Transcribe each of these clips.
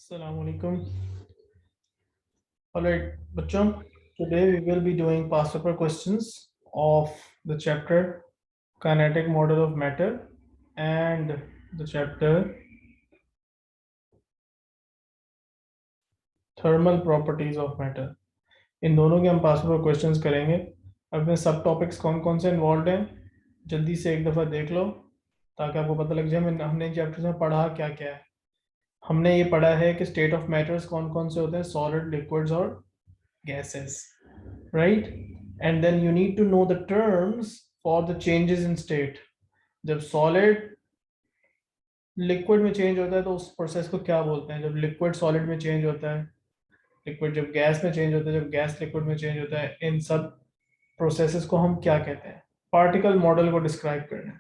Assalamu alaikum. All right, bachcho. Today we will be doing past paper questions of the chapter Kinetic Model of Matter and the chapter Thermal Properties of Matter. इन दोनों के हम past paper questions करेंगे. अपने सब topics कौन कौन से involve हैं जल्दी से एक दफ़ा देख लो ताकि आपको पता लग जाए हमने चैप्टर में पढ़ा क्या क्या है. हमने ये पढ़ा है कि स्टेट ऑफ मैटर्स कौन कौन से होते हैं, सॉलिड, लिक्विड्स और gases, right? And then you need to know the terms for the changes in state. जब solid liquid में change होता है तो उस process को क्या बोलते हैं? जब liquid solid में change होता है, liquid जब gas में change होता है, जब gas liquid में change होता है, इन सब processes को हम क्या कहते हैं? Particle model को describe करना है.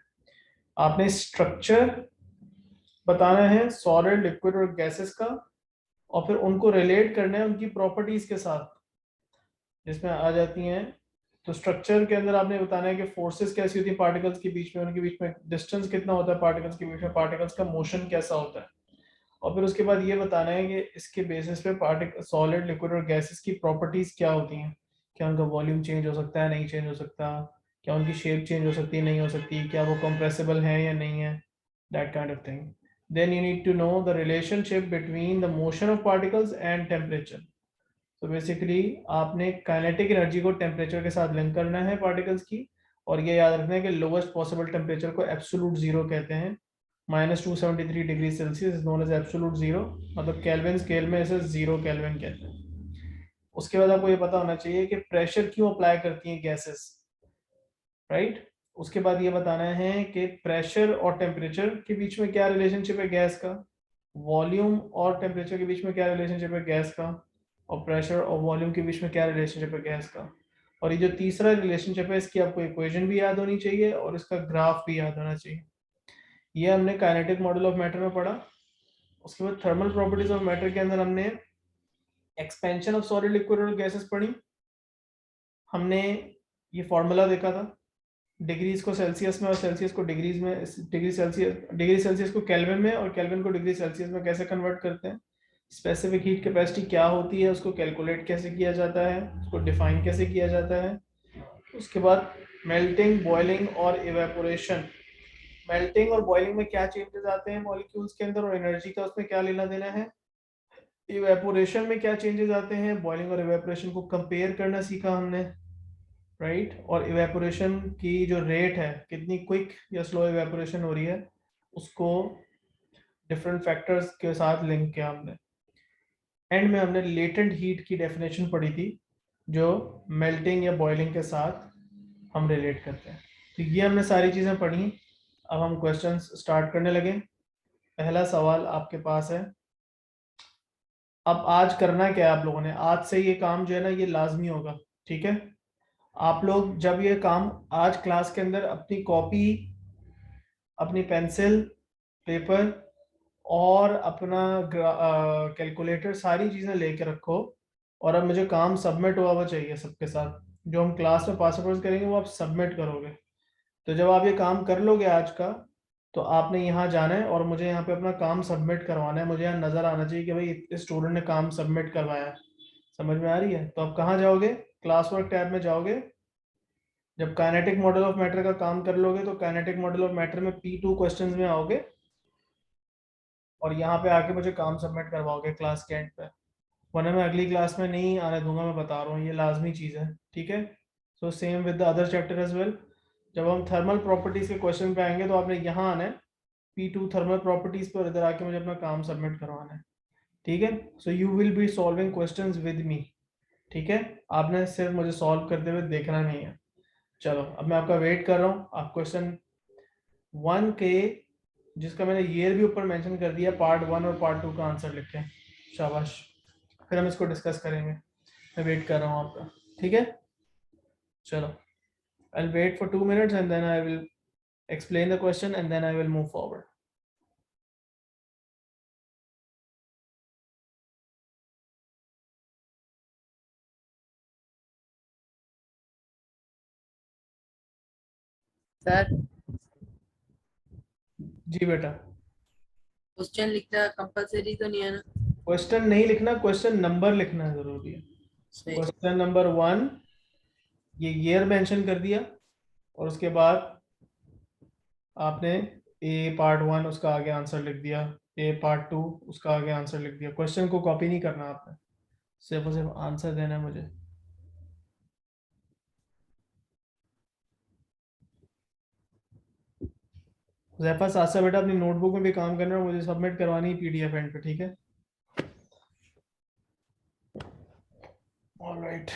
आपने structure बताना है solid, liquid और gases का और फिर उनको relate करना है उनकी properties के साथ जिसमें आ जाती हैं. तो स्ट्रक्चर के अंदर आपने बताना है कि फोर्सेस कैसी होती है पार्टिकल्स के बीच में, उनके बीच में डिस्टेंस कितना होता है पार्टिकल्स के बीच में, पार्टिकल्स का मोशन कैसा होता है. और फिर उसके बाद ये बताना है कि इसके बेसिस पे पार्टिकल, सॉलिड, लिक्विड और गैसेस की प्रॉपर्टीज क्या होती हैं. क्या उनका वॉल्यूम चेंज हो सकता है, नहीं चेंज हो सकता, क्या उनकी शेप चेंज हो सकती है, नहीं हो सकती, क्या वो कंप्रेसिबल है या नहीं है, that kind of thing. Then you need to know the relationship between the motion of particles and temperature. तो बेसिकली आपने काइनेटिक एनर्जी को टेम्परेचर के साथ लिंक करना है पार्टिकल्स की, और ये याद रखना है कि लोवेस्ट पॉसिबल टेम्परेचर को एब्सोल्यूट जीरो कहते हैं. -273 degree Celsius is known as absolute zero, मतलब केल्विन स्केल में इसे जीरो केल्विन कहते हैं. उसके बाद आपको ये पता होना चाहिए कि प्रेशर क्यों अप्लाई करती हैं गैसेस, राइट. उसके बाद ये बताना है कि प्रेशर और टेम्परेचर के बीच में क्या रिलेशनशिप है गैस का, वॉल्यूम और टेम्परेचर के बीच में क्या रिलेशनशिप है गैस का, और प्रेशर और वॉल्यूम के बीच में क्या रिलेशनशिप है गैस का. और ये जो तीसरा रिलेशनशिप है इसकी आपको इक्वेशन भी याद होनी चाहिए और इसका ग्राफ भी याद होना चाहिए. ये हमने काइनेटिक मॉडल ऑफ मैटर में पढ़ा. उसके बाद थर्मल प्रॉपर्टीज ऑफ मैटर के अंदर हमने एक्सपेंशन ऑफ सॉलिड, लिक्विड और गैसेस पढ़ी. हमने ये फॉर्मूला देखा था, डिग्रीज को सेल्सियस में और सेल्सियस को डिग्रीज में, डिग्री सेल्सियस को केल्विन में और केल्विन को डिग्री सेल्सियस में कैसे कन्वर्ट करते हैं. स्पेसिफिक हीट कैपेसिटी क्या होती है, उसको कैलकुलेट कैसे किया जाता है, उसको डिफाइन कैसे किया जाता है. उसके बाद मेल्टिंग, बॉइलिंग और इवेपोरेशन. मेल्टिंग और बॉइलिंग में क्या चेंजेस आते हैं मॉलिक्यूल्स के अंदर और एनर्जी का उसमें क्या लेना देना है. इवेपोरेशन में क्या चेंजेस आते हैं, बॉइलिंग और इवेपोरेशन को कंपेयर करना सीखा हमने, राइट. और इवेपोरेशन की जो रेट है, कितनी क्विक या स्लो इवेपोरेशन हो रही है, उसको डिफरेंट फैक्टर्स के साथ लिंक किया हमने. एंड में हमने लेटेंट हीट की डेफिनेशन पढ़ी थी जो मेल्टिंग या बॉइलिंग के साथ हम रिलेट करते हैं. तो ये हमने सारी चीज़ें पढ़ी. अब हम क्वेश्चंस स्टार्ट करने लगे. पहला सवाल आपके पास है. अब आज करना क्या है आप लोगों ने, आज से ये काम जो है ना ये लाजमी होगा, ठीक है. आप लोग जब ये काम आज क्लास के अंदर अपनी कॉपी, अपनी पेंसिल, पेपर और अपना कैलकुलेटर, सारी चीज़ें लेके रखो. और अब मुझे काम सबमिट हुआ हुआ चाहिए सबके साथ. जो हम क्लास में पास आउट करेंगे वो आप सबमिट करोगे. तो जब आप ये काम कर लोगे आज का, तो आपने यहाँ जाना है और मुझे यहाँ पे अपना काम सबमिट करवाना है. मुझे यहाँ नज़र आना चाहिए कि भाई इस स्टूडेंट ने काम सबमिट करवाया है. समझ में आ रही है. तो आप कहाँ जाओगे, क्लास वर्क टैब में जाओगे. जब काइनेटिक मॉडल ऑफ मैटर का काम कर लोगे तो काइनेटिक मॉडल ऑफ मैटर में P2 क्वेश्चंस में आओगे और यहाँ पे आके मुझे काम सबमिट करवाओगे क्लास के एंड पे. वरना मैं अगली क्लास में नहीं आने दूंगा, मैं बता रहा हूँ, ये लाजमी चीज़ है, ठीक है. So same with the other chapter as well. जब हम थर्मल प्रॉपर्टीज के क्वेश्चन पे आएंगे तो आपने यहाँ आना है P2 थर्मल प्रॉपर्टीज पर, इधर आके मुझे अपना काम सबमिट करवाना है, ठीक है. So you will be solving questions with me, ठीक है. आपने सिर्फ मुझे सॉल्व करते हुए देखना नहीं है. चलो अब मैं आपका वेट कर रहा हूँ. आप क्वेश्चन 1 के, जिसका मैंने ईयर भी ऊपर मेंशन कर दिया, पार्ट 1 और पार्ट 2 का आंसर लिखें. शाबाश. फिर हम इसको डिस्कस करेंगे. मैं वेट कर रहा हूँ आपका, ठीक है. चलो, I'll wait for 2 minutes and then I will explain the question and then I will move forward. Sir जी बेटा. क्वेश्चन लिखना कंपलसरी तो नहीं है ना. क्वेश्चन नहीं लिखना, क्वेश्चन नंबर लिखना जरूरी है। सही। क्वेश्चन नंबर 1, ये ईयर मेंशन कर दिया, और उसके बाद आपने ए पार्ट 1 उसका आगे आंसर लिख दिया, ए पार्ट 2 उसका आगे आंसर लिख दिया। क्वेश्चन को कॉपी नहीं करना आपने, सिर्फ और सिर्फ आंसर देना है मुझे। जैफा साथ साथ बेटा अपनी नोटबुक में भी काम करना है, मुझे सबमिट करवानी है पीडीएफ एंड पे, ठीक है? ऑलराइट।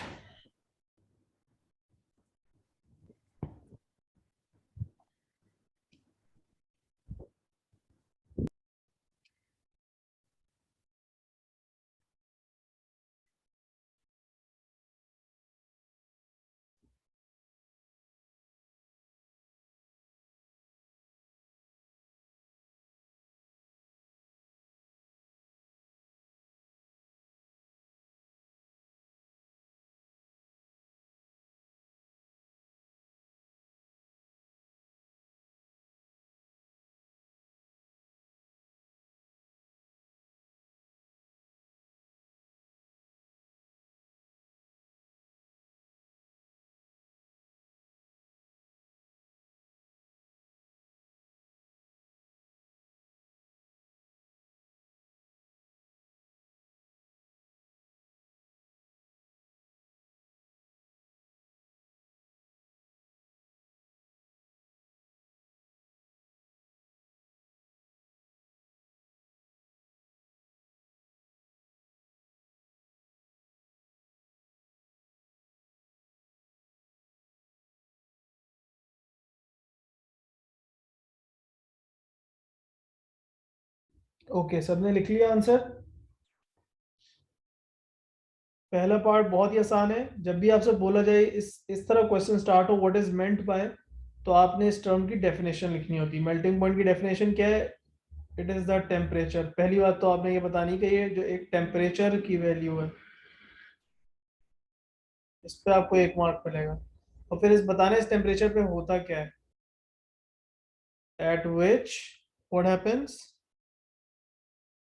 ओके, सबने लिख लिया आंसर? पहला पार्ट बहुत ही आसान है। जब भी आपसे बोला जाए इस तरह क्वेश्चन स्टार्ट हो, व्हाट इज मेंट बाय, तो आपने इस टर्म की डेफिनेशन लिखनी होती है। मेल्टिंग पॉइंट की डेफिनेशन क्या है? It is the temperature. पहली बात तो आपने ये बतानी कि ये जो एक टेम्परेचर की वैल्यू है, इस पे आपको 1 मार्क मिलेगा। और फिर इस बताना इस टेम्परेचर पे होता क्या है, at which what happens,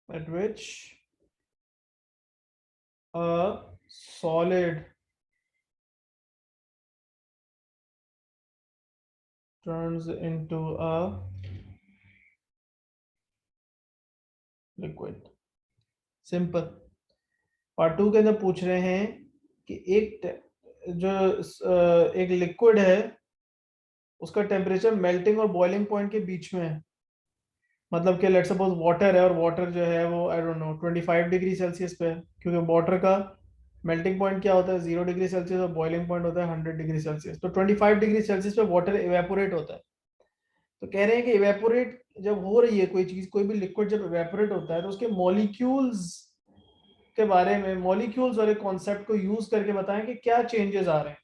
at which a solid turns into a liquid। Simple. Part 2 के अंदर पूछ रहे हैं कि एक लिक्विड है, उसका टेम्परेचर मेल्टिंग और बॉइलिंग पॉइंट के बीच में है। मतलब कि लेट्स सपोज वाटर है, और वाटर जो है वो I don't know 25 degree Celsius पे है, क्योंकि वाटर का मेल्टिंग पॉइंट क्या होता है 0 डिग्री सेल्सियस, और बॉइलिंग पॉइंट होता है 100 डिग्री सेल्सियस। तो 25 डिग्री सेल्सियस पे वाटर इवेपोरेट होता है। तो कह रहे हैं कि इवेपोरेट जब हो रही है कोई चीज, कोई भी लिक्विड जब इवेपोरेट होता है, तो उसके मॉलिक्यूल्स के बारे में, मॉलिक्यूल्स वाले कॉन्सेप्ट को यूज करके बताएं कि क्या चेंजेस आ रहे हैं।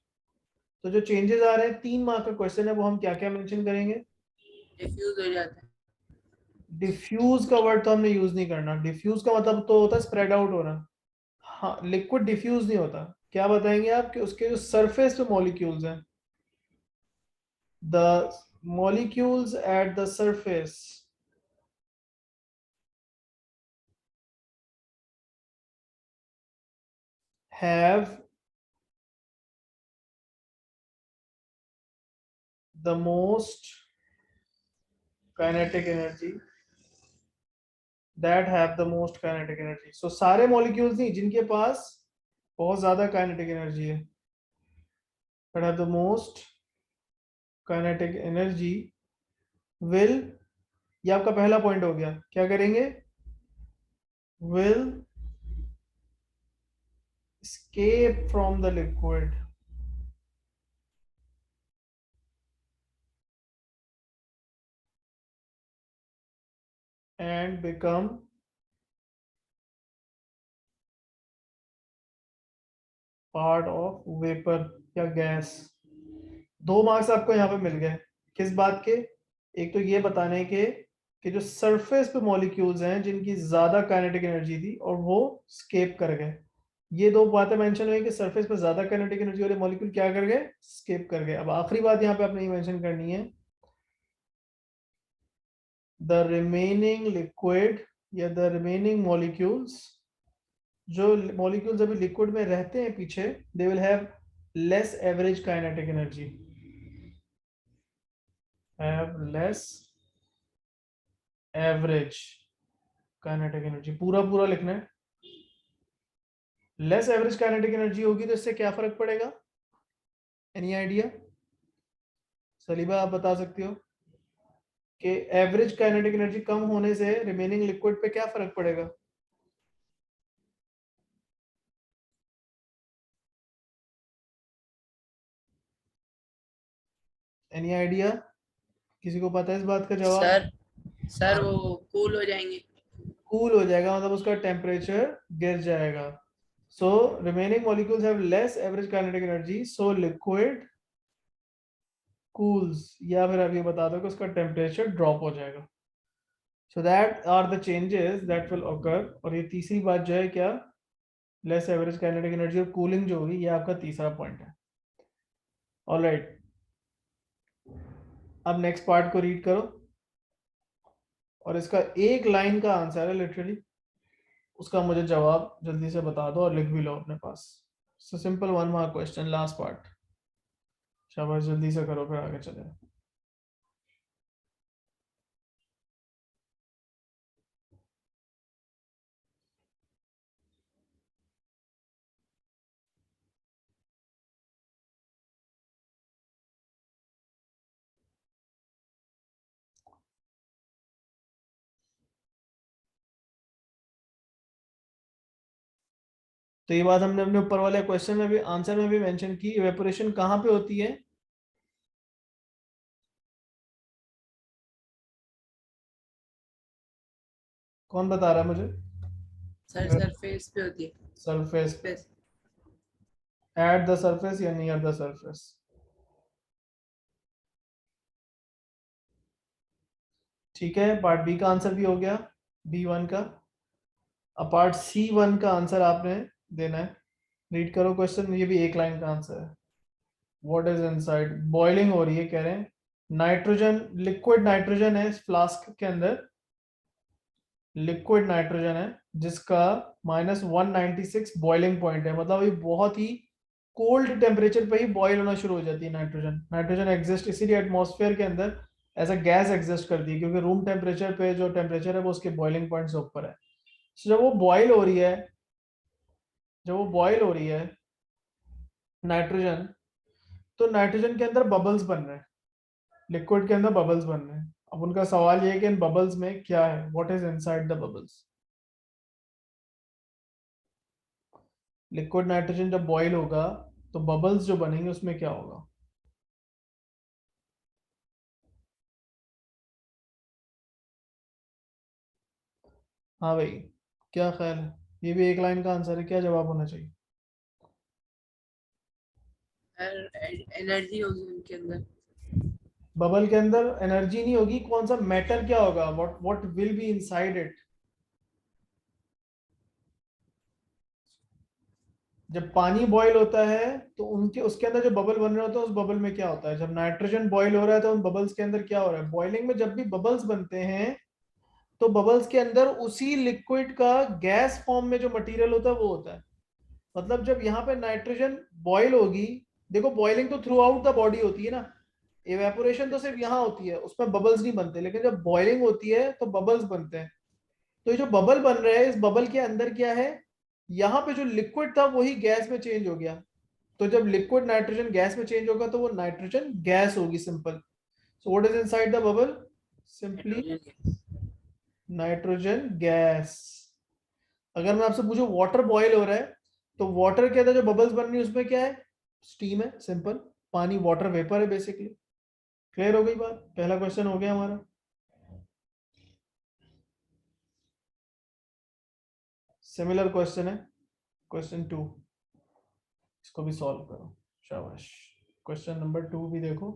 तो जो चेंजेस आ रहे हैं, 3 मार्क का क्वेश्चन है, वो हम क्या क्या मेंशन करेंगे? डिफ्यूज हो जाता है। डिफ्यूज का वर्ड तो हमने यूज नहीं करना। डिफ्यूज का मतलब तो होता है स्प्रेड आउट होना। हाँ, लिक्विड डिफ्यूज नहीं होता। क्या बताएंगे आप कि उसके जो सरफेस पे मॉलिक्यूल्स हैं, the molecules at the surface have the most kinetic energy, that have the most kinetic energy। so सारे मॉलिक्यूल्स नहीं, जिनके पास बहुत ज्यादा काइनेटिक एनर्जी है, that have the most kinetic energy will, ये आपका पहला पॉइंट हो गया। क्या करेंगे? will escape from the liquid and become part of vapour या गैस। 2 मार्क्स आपको यहाँ पे मिल गए। किस बात के? एक तो ये बताने के कि जो सरफेस पे मॉलिक्यूल्स हैं जिनकी ज्यादा काइनेटिक एनर्जी थी और वो स्केप कर गए। ये 2 बातें मेंशन हुई कि सरफेस पे ज्यादा काइनेटिक एनर्जी वाले मॉलिक्यूल क्या कर गए? स्केप कर गए। अब आखिरी बात यहाँ पे आपने ये मेंशन करनी है, द रिमेनिंग लिक्विड या द रिमेनिंग मॉलिक्यूल्स जो मॉलिक्यूल्स अभी लिक्विड में रहते हैं पीछे, they will have less average kinetic energy, have less average kinetic energy. पूरा पूरा लिखना है। लेस एवरेज काइनेटिक एनर्जी होगी तो इससे क्या फर्क पड़ेगा? Any idea? सलीबा आप बता सकती हो कि एवरेज काइनेटिक एनर्जी कम होने से रिमेनिंग लिक्विड पे क्या फर्क पड़ेगा? Any idea? किसी को पता है इस बात का जवाब? सर सर वो कूल हो जाएंगे। कूल हो जाएगा मतलब उसका टेम्परेचर गिर जाएगा। So remaining molecules have less average kinetic energy, so liquid cools, या फिर आप ये बता दो कि उसका टेम्परेचर ड्रॉप हो जाएगा। So that are the changes that will occur. और ये तीसरी बात जो है क्या, लेस एवरेज काइनेटिक एनर्जी और कूलिंग जो होगी, ये आपका तीसरा पॉइंट है। ऑलराइट, अब नेक्स्ट पार्ट को रीड करो और इसका एक लाइन का आंसर है लिटरली, उसका मुझे जवाब जल्दी से बता दो और लिख भी लो अपने पास। So simple 1 mark question, last part. शाबाश, जल्दी से करो फिर आगे चले। तो ये बात हमने अपने ऊपर वाले क्वेश्चन में भी, आंसर में भी मेंशन की। इवेपोरेशन कहाँ पे होती है? कौन बता रहा है मुझे? सर सरफेस पे होती है। सरफेस पे, सरफेस। एट द सरफेस या नियर द सरफेस? ठीक है, पार्ट बी का आंसर भी हो गया, B1 का। अब पार्ट C1 का आंसर आपने देना है। रीड करो क्वेश्चन, ये भी एक लाइन का आंसर है। What is inside? बॉइलिंग हो रही है कह रहे हैं, नाइट्रोजन, लिक्विड नाइट्रोजन है इस फ्लास्क के अंदर, लिक्विड नाइट्रोजन है जिसका -196 बॉइलिंग पॉइंट है। मतलब ये बहुत ही कोल्ड टेम्परेचर पे ही बॉयल होना शुरू हो जाती है नाइट्रोजन। नाइट्रोजन एग्जिस्ट इसीलिए एटमॉस्फेयर के अंदर एज अ गैस एग्जिस्ट करती है, क्योंकि रूम टेम्परेचर पे जो टेम्परेचर है वो उसके बॉइलिंग पॉइंट से ऊपर है। So, जब वो बॉयल हो रही है, जब वो बॉयल हो रही है नाइट्रोजन, तो नाइट्रोजन के अंदर बबल्स बन रहे हैं, लिक्विड के अंदर बबल्स बन रहे हैं। अब उनका सवाल ये है कि इन बबल्स में क्या है, what is inside the bubbles? Liquid nitrogen जब बॉयल होगा तो बबल्स जो बनेंगे उसमें क्या होगा? हाँ भाई, क्या ख्याल है? ये भी एक लाइन का आंसर है, क्या जवाब होना चाहिए? एनर्जी होगी उनके अंदर। बबल के अंदर एनर्जी नहीं होगी, कौन सा मैटर क्या होगा, what will be inside it? जब पानी बॉईल होता है तो उनके उसके अंदर जो बबल बन रहे होते हैं, उस बबल में क्या होता है? जब नाइट्रोजन बॉईल हो रहा है तो उन बबल्स के अंदर क्या हो रहा है? बॉइलिंग में जब भी बबल्स बनते हैं तो बबल्स के अंदर उसी लिक्विड का गैस फॉर्म में जो मटेरियल होता है वो होता है। मतलब जब यहाँ पे नाइट्रोजन बॉईल होगी, देखो बॉइलिंग तो थ्रू आउट द बॉडी होती है ना, इवेपोरेशन तो सिर्फ यहाँ होती है, उसमें बबल्स नहीं बनते, लेकिन जब बॉइलिंग होती है तो बबल्स बनते हैं। तो ये जो बबल बन रहा है, इस बबल के अंदर क्या है? यहाँ पे जो लिक्विड था वही गैस में चेंज हो गया। तो जब लिक्विड नाइट्रोजन गैस में चेंज होगा तो वो नाइट्रोजन गैस होगी, simple. So what is inside the bubble? Simply nitrogen. Nitrogen gas. अगर मैं आपसे पूछूं वाटर बॉयल हो रहा है, तो वाटर के अंदर जो बबल्स बन रही है उसमें क्या है? स्टीम है, सिंपल। पानी वाटर वेपर है बेसिकली। क्लियर हो गई बात? पहला क्वेश्चन हो गया हमारा। सिमिलर क्वेश्चन है क्वेश्चन 2, इसको भी सॉल्व करो। शाबाश। क्वेश्चन नंबर 2 भी देखो,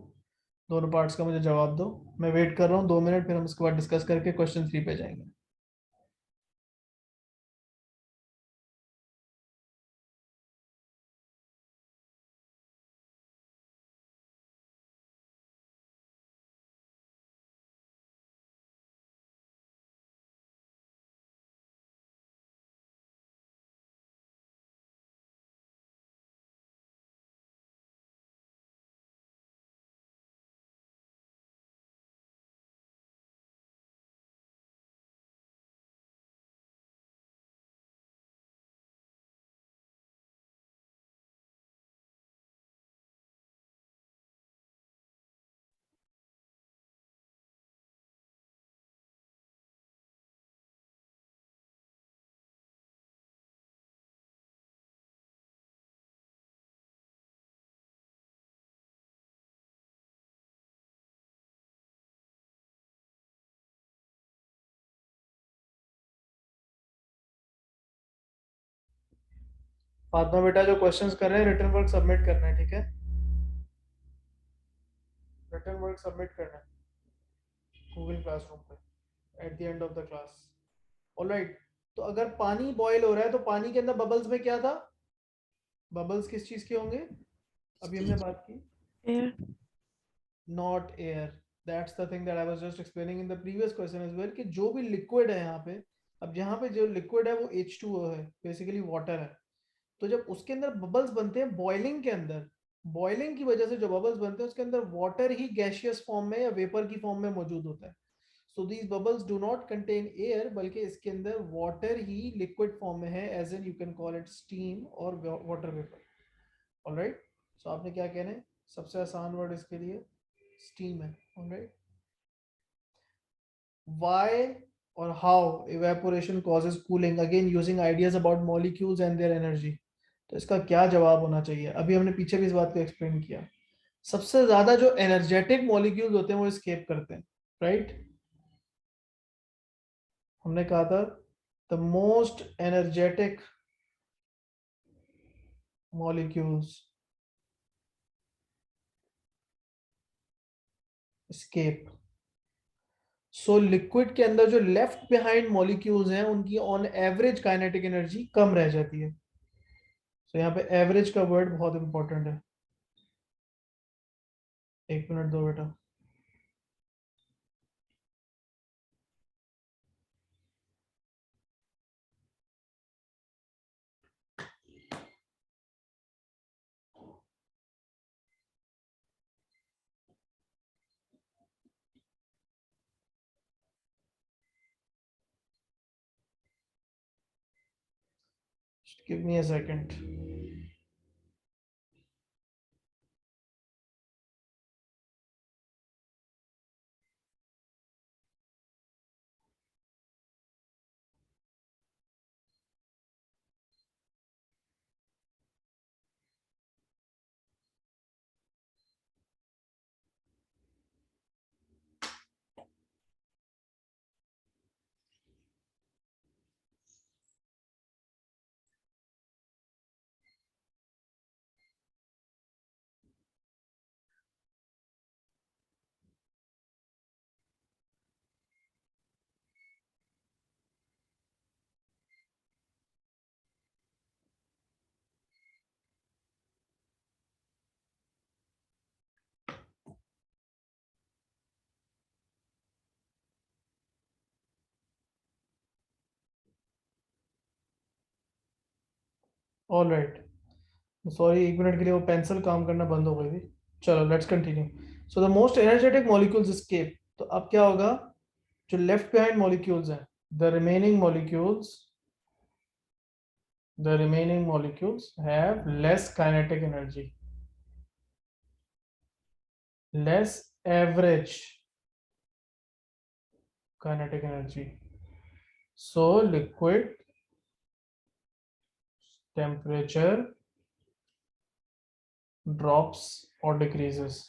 दोनों पार्ट्स का मुझे जवाब दो। मैं वेट कर रहा हूँ 2 मिनट, फिर हम इसके बाद डिस्कस करके क्वेश्चन 3 पे जाएंगे। फातिमा बेटा जो क्वेश्चंस कर रहे हैं रिटन वर्क सबमिट करना है, ठीक है? रिटन वर्क सबमिट करना है गूगल क्लासरूम पे at the end of the class. Alright, तो अगर पानी बॉईल हो रहा है तो पानी के अंदर बबल्स में क्या था? बबल्स किस चीज के होंगे? अभी हमने बात की air. Not air. That's the thing that I was just explaining in the previous question as well कि जो भी लिक्विड है यहाँ पे, अब यहाँ पे जो लिक्विड है वो H2O है, बेसिकली वाटर है। तो जब उसके अंदर बबल्स बनते हैं बॉइलिंग के अंदर, बॉइलिंग की वजह से जो बबल्स बनते हैं उसके अंदर वाटर ही गैसियस फॉर्म में या वेपर की फॉर्म में मौजूद होता है। So these bubbles do not contain air, बल्कि इसके अंदर वाटर ही लिक्विड फॉर्म में है, as an you can call it steam और वाटर वेपर। ऑलराइट, सो आपने क्या कहना है? सबसे आसान वर्ड इसके लिए स्टीम है। Alright, why or how evaporation causes cooling, again using ideas about molecules and their energy। तो इसका क्या जवाब होना चाहिए? अभी हमने पीछे भी इस बात को एक्सप्लेन किया। सबसे ज्यादा जो एनर्जेटिक मॉलिक्यूल्स होते हैं वो एस्केप करते हैं, राइट? हमने कहा था the most energetic molecules escape. So liquid के अंदर जो लेफ्ट बिहाइंड मॉलिक्यूल्स हैं उनकी ऑन एवरेज काइनेटिक एनर्जी कम रह जाती है। सो यहाँ पे एवरेज का वर्ड बहुत इंपॉर्टेंट है। एक मिनट दो बेटा। Just give me a second. All right, sorry एक मिनट के लिए वो पेंसिल काम करना बंद हो गई थी। चलो let's continue. So the most energetic molecules escape. तो अब क्या होगा? जो लेफ्ट बिहाइंड मॉलिक्यूल्स हैं, the remaining molecules, the remaining molecules have less kinetic energy, less average kinetic energy. So liquid temperature drops और डिक्रीजेस।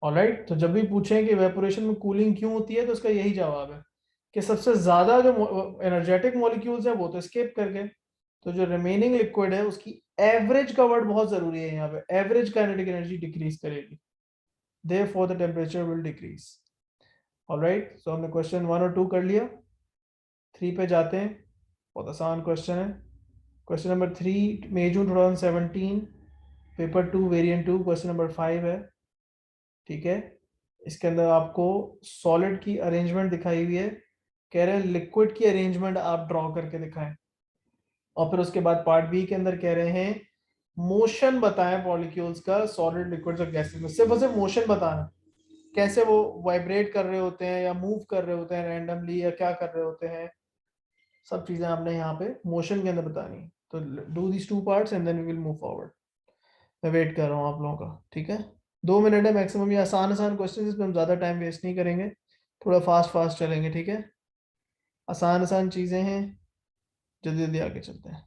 ऑलराइट, तो जब भी पूछें कि इवेपोरेशन में कूलिंग क्यों होती है तो इसका यही जवाब है कि सबसे ज्यादा जो एनर्जेटिक मॉलिक्यूल्स हैं वो तो एस्केप कर गए, तो जो रिमेनिंग लिक्विड है उसकी एवरेज का वर्ड बहुत जरूरी है यहाँ पे, एवरेज काइनेटिक एनर्जी डिक्रीज करेगी, therefore the temperature will decrease. Alright, so हमने क्वेश्चन 1 और 2 कर लिया। 3 पे जाते हैं, बहुत आसान क्वेश्चन है। क्वेश्चन नंबर 3, मई जून 2017, पेपर 2 वेरिएंट 2, क्वेश्चन नंबर 5 है, ठीक है? इसके अंदर आपको सॉलिड की अरेंजमेंट दिखाई हुई है, कह रहे हैं लिक्विड की अरेंजमेंट आप ड्रॉ करके दिखाएं। और फिर उसके बाद पार्ट बी के अंदर कह रहे हैं मोशन बताएं मॉलिक्यूल्स का, सॉलिड लिक्विड्स और गैसेस में। सिर्फ और सिर्फ मोशन बताना, कैसे वो वाइब्रेट कर रहे होते हैं या मूव कर रहे होते हैं रैंडमली या क्या कर रहे होते हैं, सब चीजें आपने यहाँ पे मोशन के अंदर बतानी है। तो do these 2 parts and then we will move forward. मैं वेट कर रहा हूँ आप लोगों का, ठीक है? 2 मिनट है मैक्सिमम, ये आसान आसान क्वेश्चन, इसमें हम ज्यादा टाइम वेस्ट नहीं करेंगे, थोड़ा फास्ट फास्ट चलेंगे, ठीक है? आसान आसान चीजें हैं, जल्दी जल्दी आगे चलते हैं।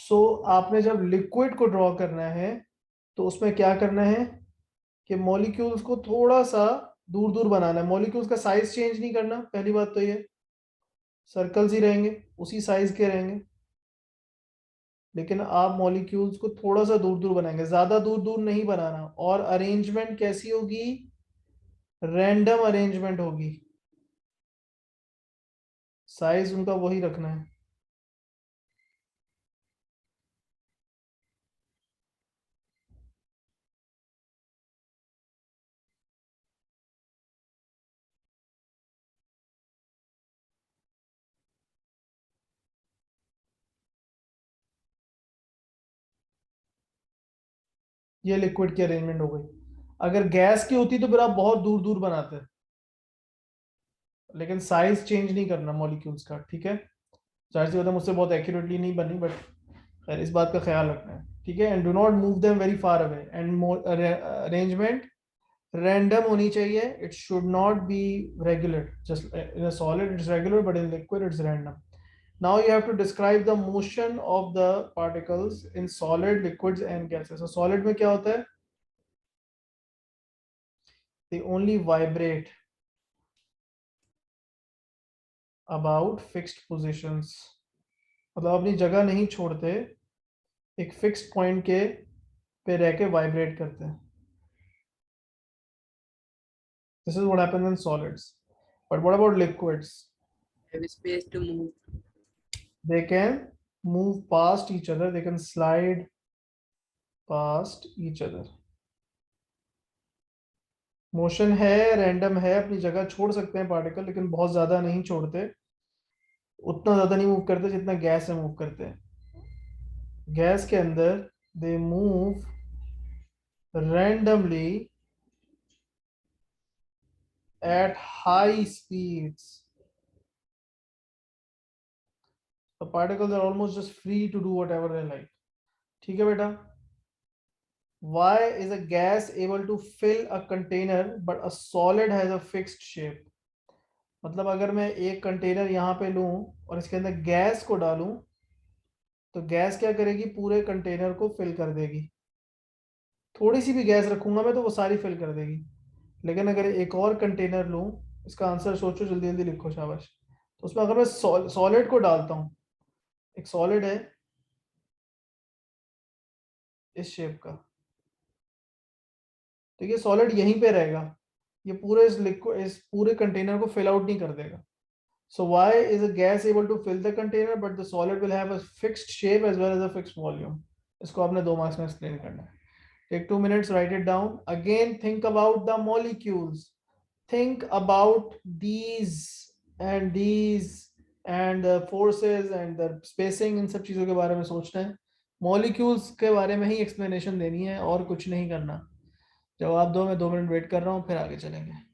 सो आपने जब लिक्विड को ड्रॉ करना है तो उसमें क्या करना है कि मॉलिक्यूल्स को थोड़ा सा दूर दूर बनाना है। मॉलिक्यूल्स का साइज चेंज नहीं करना, पहली बात तो ये सर्कल्स ही रहेंगे, उसी साइज के रहेंगे, लेकिन आप मॉलिक्यूल्स को थोड़ा सा दूर दूर बनाएंगे, ज्यादा दूर दूर नहीं बनाना। और अरेंजमेंट कैसी होगी, रैंडम अरेंजमेंट होगी, साइज उनका वही रखना है। ये लिक्विड की अरेंजमेंट हो गई। अगर गैस की होती तो फिर आप बहुत दूर दूर बनाते, लेकिन साइज चेंज नहीं करना मॉलिक्यूल्स का, ठीक है। जाहिर सी बात है मुझसे बहुत एक्यूरेटली नहीं बनी, बट खैर इस बात का ख्याल रखना है, ठीक है। And do not move them very far away. And arrangement random होनी चाहिए, it should not be regular. Just in a solid it's regular, but in liquid it's random. Now you have to describe the motion of the particles in solid, liquids and gases. So solid में क्या होता है, they only vibrate about fixed positions, मतलब अपनी जगह नहीं छोड़ते, एक फिक्स्ड पॉइंट के पे रह के वाइब्रेट करते हैं। This is what happens in solids. But what about liquids? Have space to move. They can move past each other, they can slide past each other. Motion है, रैंडम है, अपनी जगह छोड़ सकते हैं पार्टिकल, लेकिन बहुत ज्यादा नहीं छोड़ते, उतना ज्यादा नहीं मूव करते जितना गैस में मूव करते हैं। गैस के अंदर they move randomly eight high speeds. The particles are almost just free to do whatever they like, ठीक है बेटा। Why is a gas able to fill a container but a solid has a fixed shape? मतलब अगर मैं एक container यहाँ पे लूं और इसके अंदर गैस को डालूं तो गैस क्या करेगी, पूरे कंटेनर को फिल कर देगी। थोड़ी सी भी गैस रखूंगा मैं तो वो सारी फिल कर देगी। लेकिन अगर एक और कंटेनर लूं, इसका आंसर सोचो, जल्दी जल्दी लिखो शाबाश। तो उसमें अगर मैं सॉलिड को डालता हूं, एक सॉलिड है इस शेप का, तो ये सॉलिड यहीं पे रहेगा, ये पूरे इस लिक्विड, इस पूरे कंटेनर को फिल आउट नहीं कर देगा। So why is a gas able to fill the container but the solid will have a fixed shape as well as a fixed volume? इसको आपने 2 मार्क्स में एक्सप्लेन करना है। Take 2 minutes, write it down. Again, think about the molecules. Think about these and the forces and the spacing, इन सब चीज़ों के बारे में सोचना है। मॉलिक्यूल्स के बारे में ही एक्सप्लेनेशन देनी है और कुछ नहीं करना। जवाब दो, मैं 2 मिनट वेट कर रहा हूँ, फिर आगे चलेंगे।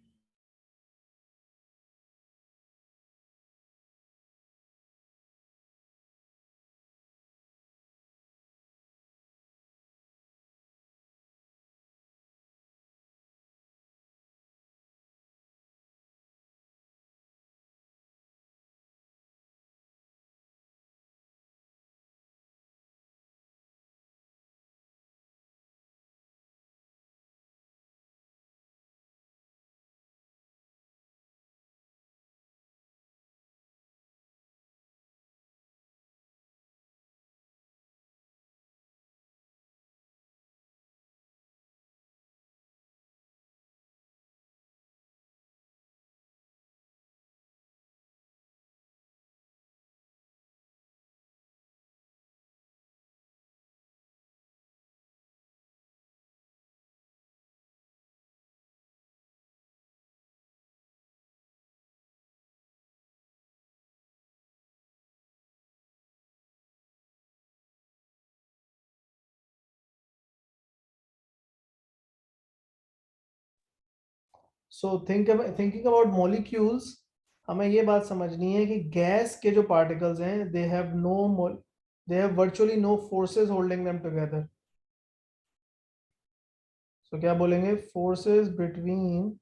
सो थिंकिंग अबाउट मॉलिक्यूल्स, हमें ये बात समझनी है कि गैस के जो पार्टिकल्स हैं, they have virtually no forces holding them together. So क्या बोलेंगे, forces between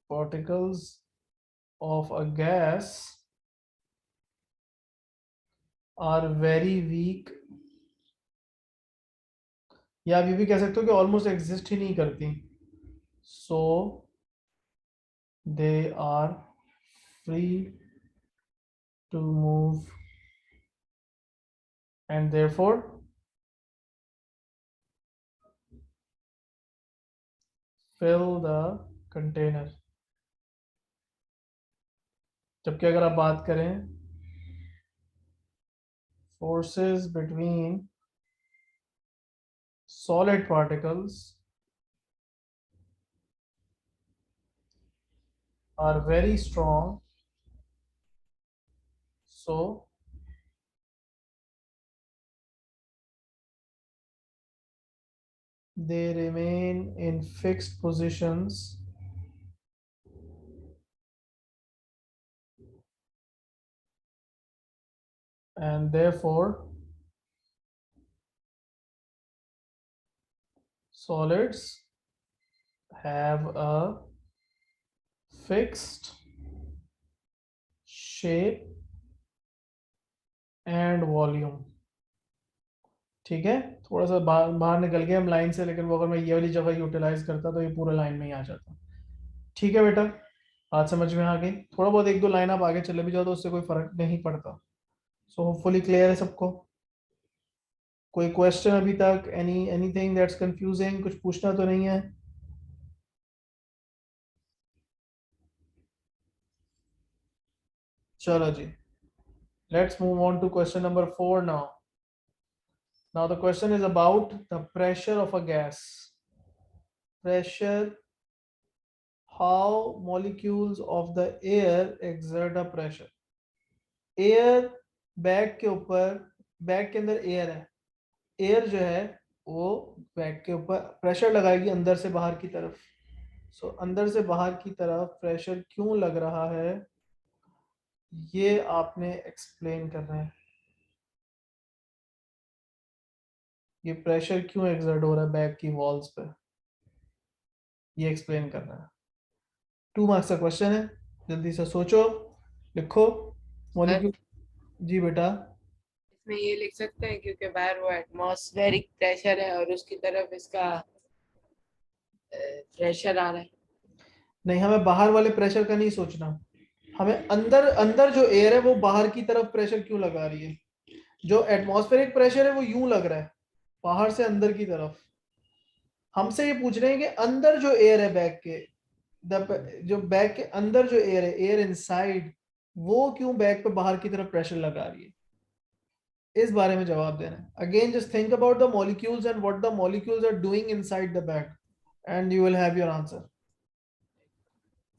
particles of a gas are very weak, या आप ये भी कह सकते हो कि ऑलमोस्ट एग्जिस्ट ही नहीं करती, so they are free to move and therefore fill the container। जबकि अगर आप बात करें forces between solid particles are very strong, so they remain in fixed positions and therefore solids have a fixed shape and volume। ठीक है, थोड़ा सा बाहर निकल गए हम लाइन से, लेकिन वो अगर मैं ये वाली जगह यूटिलाइज करता तो ये पूरा लाइन में ही आ जाता। ठीक है बेटा, बात समझ में आ गई। थोड़ा बहुत एक दो लाइन आप आगे चले भी जाओ तो उससे कोई फर्क नहीं पड़ता। सो होपफुली क्लियर है सबको। कोई क्वेश्चन अभी तक, एनीथिंग दैट्स कंफ्यूजिंग, कुछ पूछना तो नहीं है? चलो जी, let's move on to question number 4 now. Now the question is about the pressure of a gas. Pressure, how molecules of the air exert a pressure. Air bag के ऊपर, bag के अंदर एयर है, एयर जो है वो bag के ऊपर प्रेशर लगाएगी अंदर से बाहर की तरफ। सो अंदर से बाहर की तरफ प्रेशर क्यों लग रहा है, ये आपने एक्सप्लेन करना है। ये प्रेशर क्यों एक्सर्ट हो रहा है बैग की वॉल्स पे, ये एक्सप्लेन करना है। 2 मार्क्स का क्वेश्चन है, जल्दी से सोचो, लिखो। मॉलिक्यूल, जी बेटा। इसमें ये लिख सकते हैं क्योंकि बाहर वो एटमॉस्फेरिक प्रेशर है और उसकी तरफ इसका प्रेशर आ रहा है। नहीं, हमें बाहर वाले प्रेशर का नहीं सोचना, हमें अंदर अंदर जो एयर है वो बाहर की तरफ प्रेशर क्यों लगा रही है। जो एटमॉस्फेरिक प्रेशर है वो यूं लग रहा है बाहर से अंदर की तरफ। हमसे ये पूछ रहे हैं कि अंदर जो एयर है बैग के, जो बैग के अंदर जो एयर है, एयर इनसाइड, वो क्यों बैग पे बाहर की तरफ प्रेशर लगा रही है, इस बारे में जवाब देना है। Again just think about the molecules and what the molecules are doing inside the bag and you will have your answer.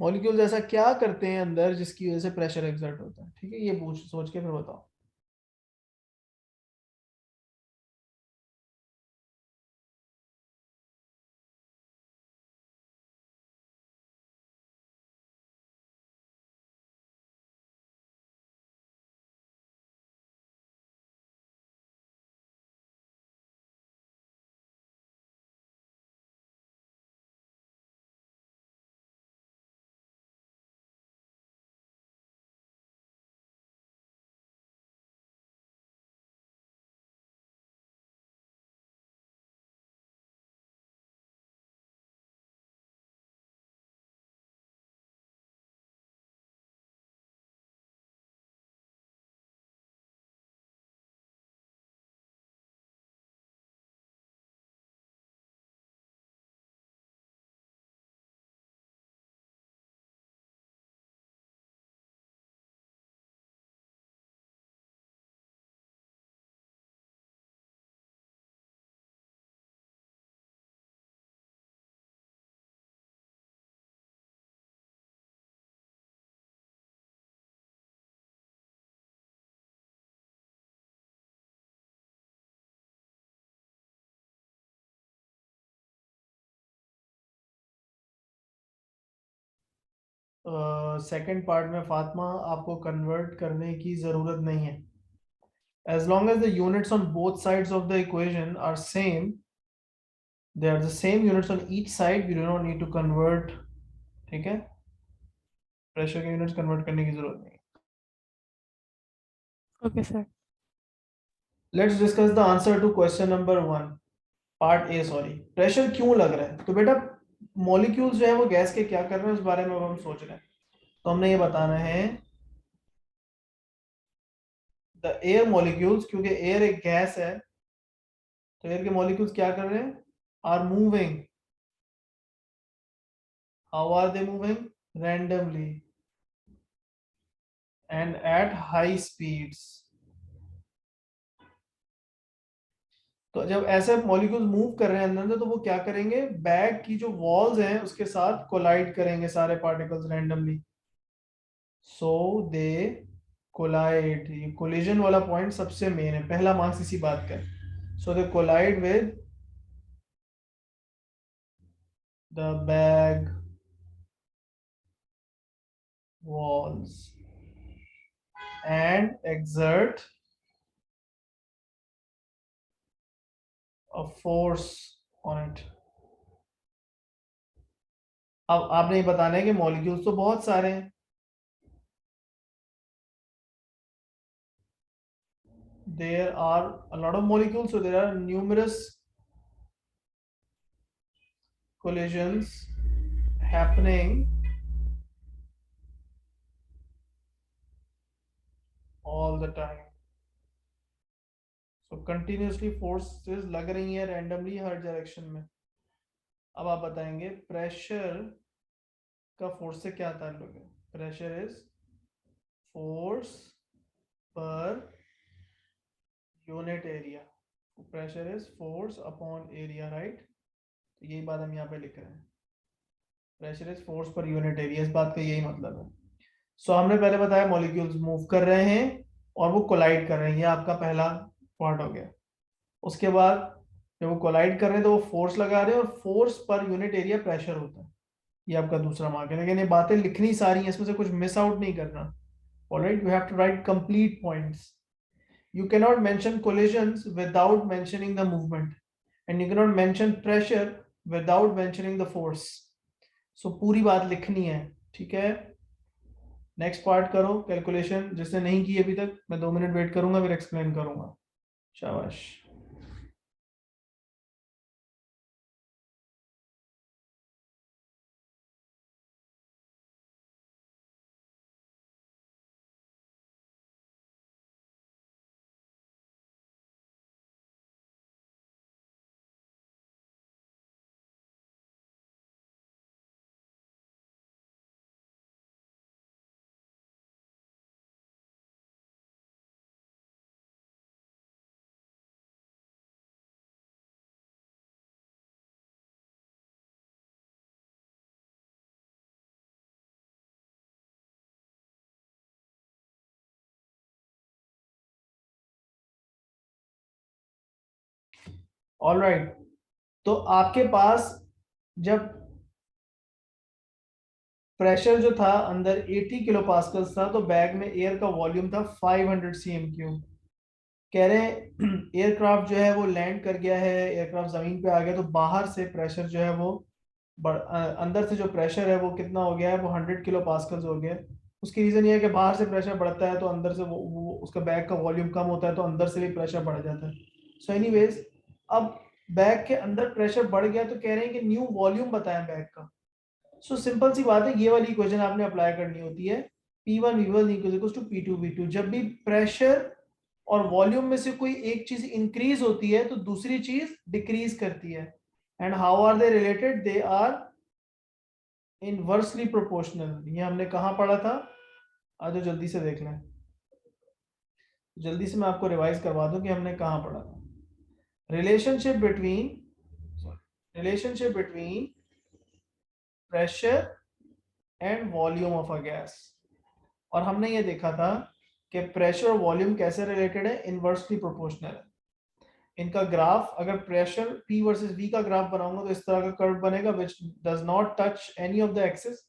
Molecules ऐसा क्या करते हैं अंदर जिसकी वजह से प्रेशर एक्सर्ट होता है। ठीक है, ये पूछ सोच के फिर बताओ। सेकंड पार्ट में फातिमा आपको कन्वर्ट करने की जरूरत नहीं है। as long as the units on both sides of the equation are same, they are the same units on each side, you do not need to convert। ठीक है, प्रेशर के यूनिट्स कन्वर्ट करने की जरूरत नहीं। Okay sir. Let's discuss the answer to question number 1 part A. Sorry, pressure क्यों लग रहा है? तो बेटा मॉलिक्यूल्स जो है वो गैस के क्या कर रहे हैं उस बारे में अब हम सोच रहे हैं। तो हमने ये बताना है द एयर मॉलिक्यूल्स, क्योंकि एयर एक गैस है, तो एयर के मॉलिक्यूल्स क्या कर रहे हैं? Are moving. How are they moving? Randomly and at high speeds. तो जब ऐसे मॉलिक्यूल्स मूव कर रहे हैं अंदर से, तो वो क्या करेंगे? बैग की जो वॉल्स हैं उसके साथ कोलाइड करेंगे सारे particles randomly. So they collide. ये कोलिजन वाला पॉइंट सबसे मेन है, पहला मार्क्स इसी बात का है। So they collide with the bag walls and exert a force on it। अब आपने ये बताना है कि मॉलिक्यूल्स तो बहुत सारे हैं। There are a lot of molecules, so there are numerous collisions happening all the time। So continuously forces लग रही हैं randomly हर डायरेक्शन में। अब आप बताएंगे प्रेशर का फोर्स से क्या ताल्लुक है? Pressure is force per unit area. Pressure is force upon area, right? तो यही बात हम यहाँ पे लिख रहे हैं, pressure is force per unit area, इस बात का यही मतलब है। सो हमने पहले बताया मॉलिक्यूल्स मूव कर रहे हैं और वो कोलाइड कर रहे हैं, ये आपका पहला पार्ट हो गया। उसके बाद जब वो कोलाइड कर रहे हैं तो वो फोर्स लगा रहे हैं और force per unit area pressure होता है, ये आपका दूसरा मार्क है। लेकिन ये बातें लिखनी सारी हैं, इसमें से कुछ मिस आउट नहीं करना। Alright, you have to write complete points. You cannot mention collisions without mentioning the movement, and you cannot mention pressure without mentioning the force। So पूरी बात लिखनी है, ठीक है? नेक्स्ट पार्ट करो कैलकुलेशन, जिसने नहीं की अभी तक। मैं 2 मिनट वेट करूंगा, फिर एक्सप्लेन करूंगा। शाबाश। ऑल राइट, तो आपके पास जब प्रेशर जो था अंदर 80 किलो पास्कल्स था, तो बैग में एयर का वॉल्यूम था 500 cm3। कह रहे हैं एयरक्राफ्ट जो है वो लैंड कर गया है, एयरक्राफ्ट जमीन पे आ गया, तो बाहर से प्रेशर जो है वो अंदर से जो प्रेशर है वो कितना हो गया है? वो 100 किलो पास्कल्स हो गया। उसकी रीजन ये है कि बाहर से प्रेशर बढ़ता है तो अंदर से वो उसका बैग का वॉल्यूम कम होता है, तो अंदर से भी प्रेशर बढ़ जाता है। सो एनीवेज, अब बैग के अंदर प्रेशर बढ़ गया, तो कह रहे हैं कि न्यू वॉल्यूम बताएं बैग का। सो सिंपल सी बात है, ये वाली इक्वेशन आपने अप्लाई करनी होती है। P1 V1 equals to P2 V2। जब भी प्रेशर और वॉल्यूम में से कोई एक चीज इंक्रीज होती है तो दूसरी चीज डिक्रीज करती है। And how are they related? They are inversely proportional. ये हमने कहाँ पढ़ा था? आज जल्दी से देख लें, जल्दी से मैं आपको रिवाइज करवा दूं कि हमने कहाँ पढ़ा था। Relationship between pressure and volume of a gas. और हमने ये देखा था कि प्रेशर और वॉल्यूम कैसे रिलेटेड है? इनवर्सली प्रोपोर्शनल है। इनका ग्राफ, अगर प्रेशर P वर्सेस V का ग्राफ बनाऊंगा तो इस तरह का कर्व बनेगा which does not touch any of the axis,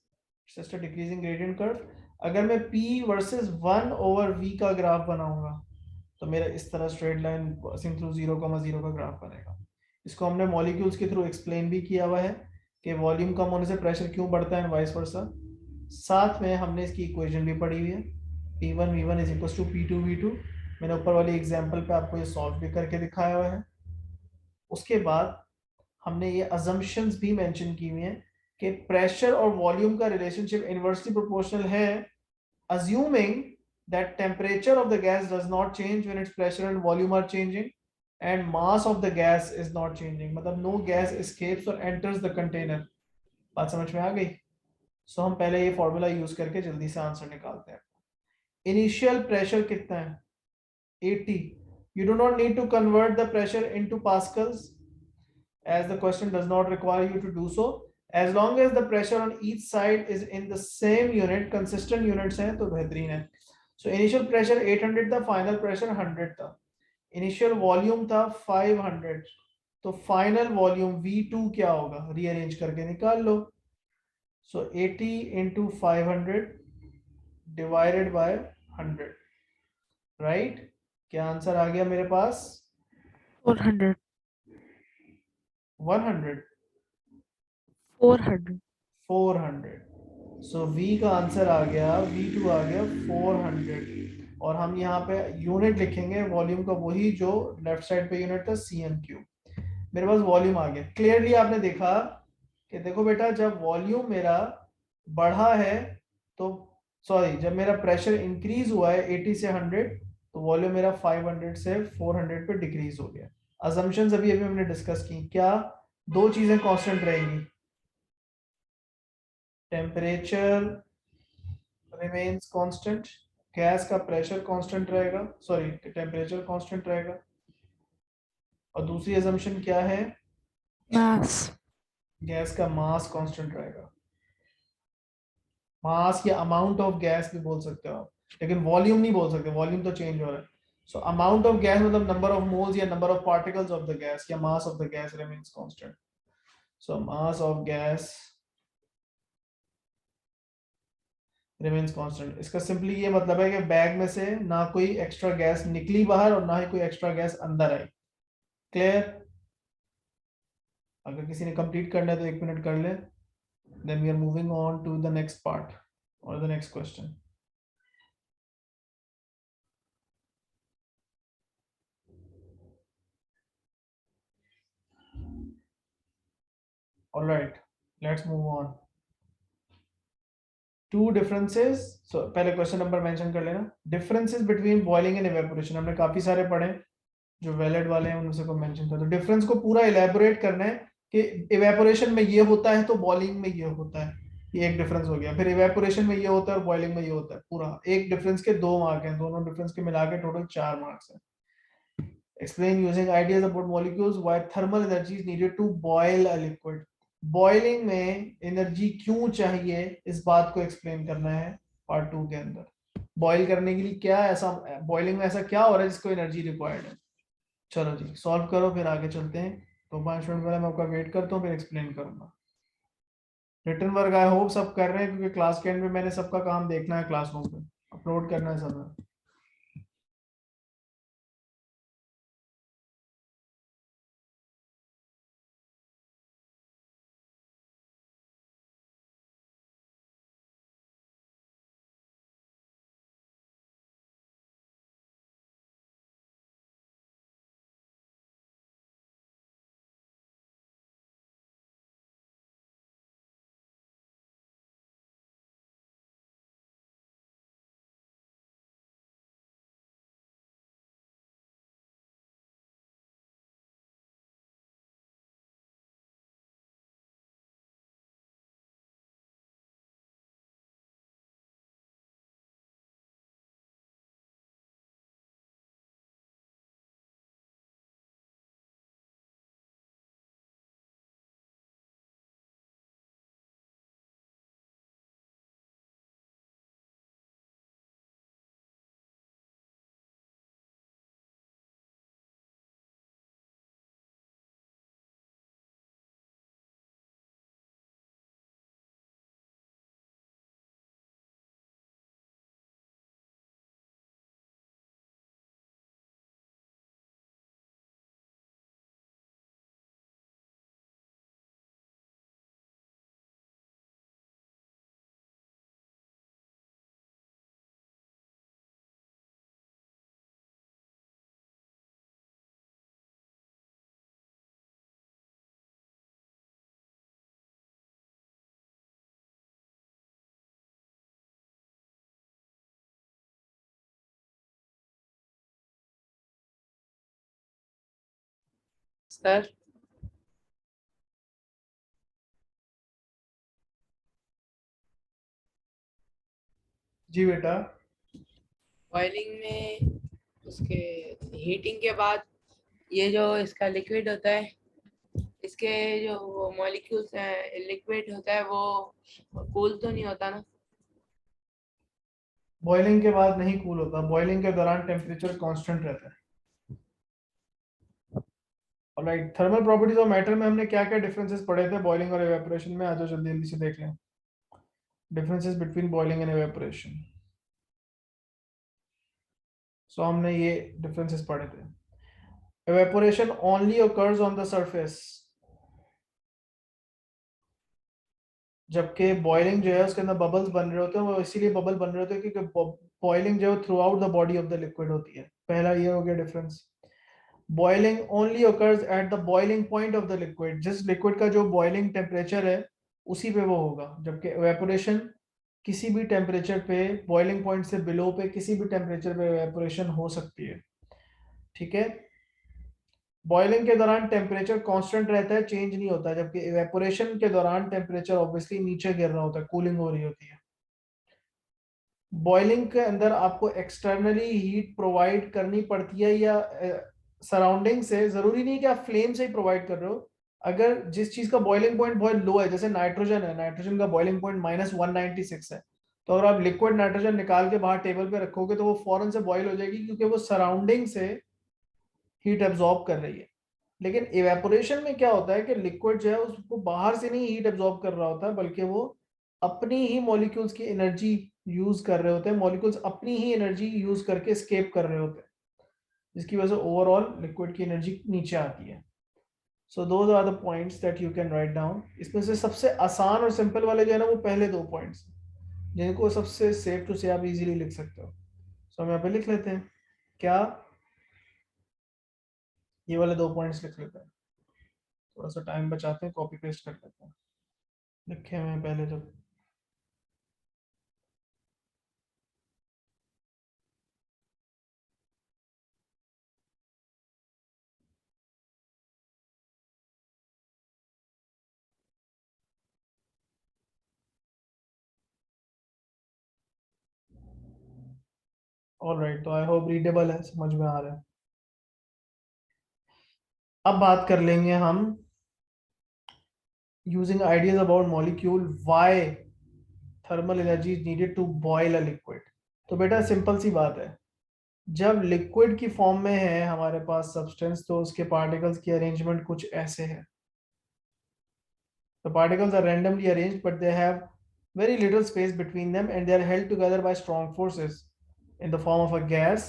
it's just a decreasing gradient curve। अगर मैं P वर्सेस 1 ओवर V का ग्राफ बनाऊंगा तो मेरा इस तरह स्ट्रेट लाइन पासिंग थ्रू 0,0 का ग्राफ बनेगा। इसको हमने मॉलिक्यूल्स के थ्रू एक्सप्लेन भी किया हुआ है कि वॉल्यूम कम होने से प्रेशर क्यों बढ़ता है एंड वाइस वर्सा। साथ में हमने इसकी इक्वेशन भी पढ़ी हुई है, P1 V1 is equals to P2 V2। मैंने ऊपर वाली एग्जांपल पे आपको ये सॉल्व भी करके दिखाया हुआ है। उसके बाद हमने ये अजम्पशंस भी मेंशन की हुई हैं कि प्रेशर और वॉल्यूम का रिलेशनशिप इनवर्सली प्रोपोर्शनल है, assuming that temperature of the gas does not change when its pressure and volume are changing and mass of the gas is not changing, मतलब no gas escapes or enters the container। बात समझ में आ गई? सो हम पहले ये formula use करके जल्दी से आंसर निकालते हैं। इनिशियल प्रेशर कितना है? 80। You do not need to convert the pressure into pascals as the question does not require you to do so, as long as the pressure on each side is in the same unit, consistent units हैं तो बेहतरीन है। So initial pressure 800 था, final pressure 100 था, initial volume था 500, तो final volume V2 क्या होगा? रीअरेंज करके निकाल लो। So 80 into 500 divided by 100, right? क्या आंसर आ गया मेरे पास? 400 100 400 400। सो V का आंसर आ गया, V2 आ गया 400, और हम यहाँ पे यूनिट लिखेंगे वॉल्यूम का, वही जो लेफ्ट साइड पे यूनिट था cm3। मेरे पास वॉल्यूम आ गया। क्लियरली आपने देखा कि देखो बेटा, जब वॉल्यूम मेरा बढ़ा है तो, सॉरी, जब मेरा प्रेशर इंक्रीज हुआ है 80 से 100, तो वॉल्यूम मेरा 500 से 400 पे डिक्रीज हो गया। अजम्पशंस अभी अभी हमने डिस्कस की। क्या दो चीजें कांस्टेंट रहेंगी? टेम्परेचर रिमेन्स कांस्टेंट, गैस का प्रेशर कांस्टेंट रहेगा, सॉरी टेम्परेचर कांस्टेंट रहेगा, और दूसरी अजम्पशन क्या है? mass गैस का मास कांस्टेंट रहेगा। मास या अमाउंट ऑफ गैस भी बोल सकते हो आप, लेकिन वॉल्यूम नहीं बोल सकते, वॉल्यूम तो चेंज हो रहा है। सो अमाउंट ऑफ गैस मतलब नंबर ऑफ मोल्स या number of particles of the gas, या mass of the gas remains constant. So mass of gas remains constant. इसका सिंपली ये मतलब है कि बैग में से ना कोई एक्स्ट्रा गैस निकली बाहर और ना ही कोई एक्स्ट्रा गैस अंदर आई। क्लियर? अगर किसी ने कंप्लीट करना है तो 1 मिनट कर ले, then we are moving on to the next part और the next question. Alright, let's move on. To differences. So पहले क्वेश्चन नंबर मेंशन कर लेना। Differences between boiling and evaporation हमने काफी सारे पढ़े, जो वैलिड वाले हैं उनमें से कोई मेंशन कर दो। डिफरेंस को पूरा इलेबोरेट करना है कि इवेपोरेशन में ये होता है तो बॉइलिंग में ये होता है, ये एक डिफरेंस हो गया। फिर इवेपोरेशन में ये होता है और बॉइलिंग में ये होता है। पूरा एक डिफरेंस के 2 मार्क हैं, दोनों डिफरेंस के मिला के टोटल 4 मार्क्स हैं। Explain using ideas about molecules why thermal energy is needed to boil a liquid। Boiling में एनर्जी क्यों चाहिए, इस बात को एक्सप्लेन करना है पार्ट 2 के अंदर। बॉइल करने के लिए क्या ऐसा, बॉइलिंग में ऐसा क्या हो रहा है जिसको एनर्जी रिक्वायर्ड है। चलो जी, सॉल्व करो, फिर आगे चलते हैं। तो 5 मिनट पहले मैं आपका वेट करता हूँ, फिर एक्सप्लेन करूंगा। रिटर्न वर्क आई होप सब कर रहे हैं, क्योंकि क्लास के एंड में मैंने सबका काम देखना है, क्लासरूम पे अपलोड करना है सब। सर जी बेटा। बॉइलिंग में उसके हीटिंग के बाद ये जो इसका लिक्विड होता है, इसके जो वो मॉलिक्यूल्स हैं, लिक्विड होता है वो कूल तो नहीं होता ना? बॉइलिंग के बाद नहीं कूल होता, बॉइलिंग के दौरान टेम्परेचर कांस्टेंट रहता है। Alright, thermal properties of matter में हमने क्या क्या डिफरेंसेस पढ़े थे बॉइलिंग और इवेपोरेशन में? आ जाओ जल्दी जल्दी से देख लें differences between boiling and evaporation. So हमने ये डिफरेंसेस पढ़े थे। Evaporation only occurs on the surface, जबकि बॉइलिंग जो है उसके अंदर बबल्स बन रहे होते हैं। वो इसीलिए बबल बन रहे होते हैं क्योंकि बॉइलिंग जो है through out the body of the liquid होती है। पहला ये हो गया difference. Boiling only occurs at the boiling point of the liquid, जिस लिक्विड का जो बॉइलिंग टेम्परेचर है उसी पे वो होगा, जबकि इवेपोरेशन किसी भी टेम्परेचर पे, बॉइलिंग पॉइंट से बिलो पे किसी भी टेम्परेचर पे इवेपोरेशन हो सकती है। ठीक है। बॉइलिंग के दौरान टेम्परेचर कांस्टेंट रहता है, चेंज नहीं होता, जबकि इवेपोरेशन के दौरान टेम्परेचर ऑब्वियसली नीचे गिर रहा होता है, कूलिंग हो रही होती है। बॉइलिंग के अंदर आपको एक्सटर्नली हीट प्रोवाइड करनी पड़ती है या सराउंडिंग से, जरूरी नहीं कि आप फ्लेम से ही प्रोवाइड कर रहे हो। अगर जिस चीज का बॉइलिंग पॉइंट बहुत लो है, जैसे नाइट्रोजन है, नाइट्रोजन का बॉइलिंग पॉइंट -196 है, तो अगर आप लिक्विड नाइट्रोजन निकाल के बाहर टेबल पे रखोगे तो वो फौरन से बॉईल हो जाएगी, क्योंकि वो सराउंडिंग से हीट एब्जॉर्ब कर रही है। लेकिन इवेपोरेशन में क्या होता है कि लिक्विड जो है उसको बाहर से नहीं हीट एब्जॉर्ब कर रहा होता है, बल्कि वो अपनी ही मॉलिक्यूल्स की एनर्जी यूज कर रहे होते हैं, मॉलिक्यूल्स अपनी ही एनर्जी यूज करके एस्केप कर रहे होते हैं, जिसकी वजह से ओवरऑल लिक्विड की एनर्जी नीचे आती है। So those are the points that you can write down. इसमें से सबसे आसान और सिंपल वाले जो है ना वो पहले दो पॉइंट्स, जिनको सबसे सेफ टू से आप इजीली लिख सकते हो। सो हम यहाँ पे लिख लेते हैं क्या, ये वाले दो पॉइंट्स लिख लेते हैं, थोड़ा सा टाइम बचाते हैं, कॉपी पेस्ट कर लेते हैं। लिखे हुए हैं पहले जब। ऑल राइट, तो आई होप रीडेबल है, समझ में आ रहा है। अब बात कर लेंगे हम using ideas about molecule, why thermal energy is needed to boil a liquid. तो बेटा सिंपल सी बात है, जब लिक्विड की फॉर्म में है हमारे पास सब्सटेंस, तो उसके पार्टिकल्स की अरेंजमेंट कुछ ऐसे है। The particles are randomly arranged, but they have very little space between them and they are held together by strong forces in the form of a gas.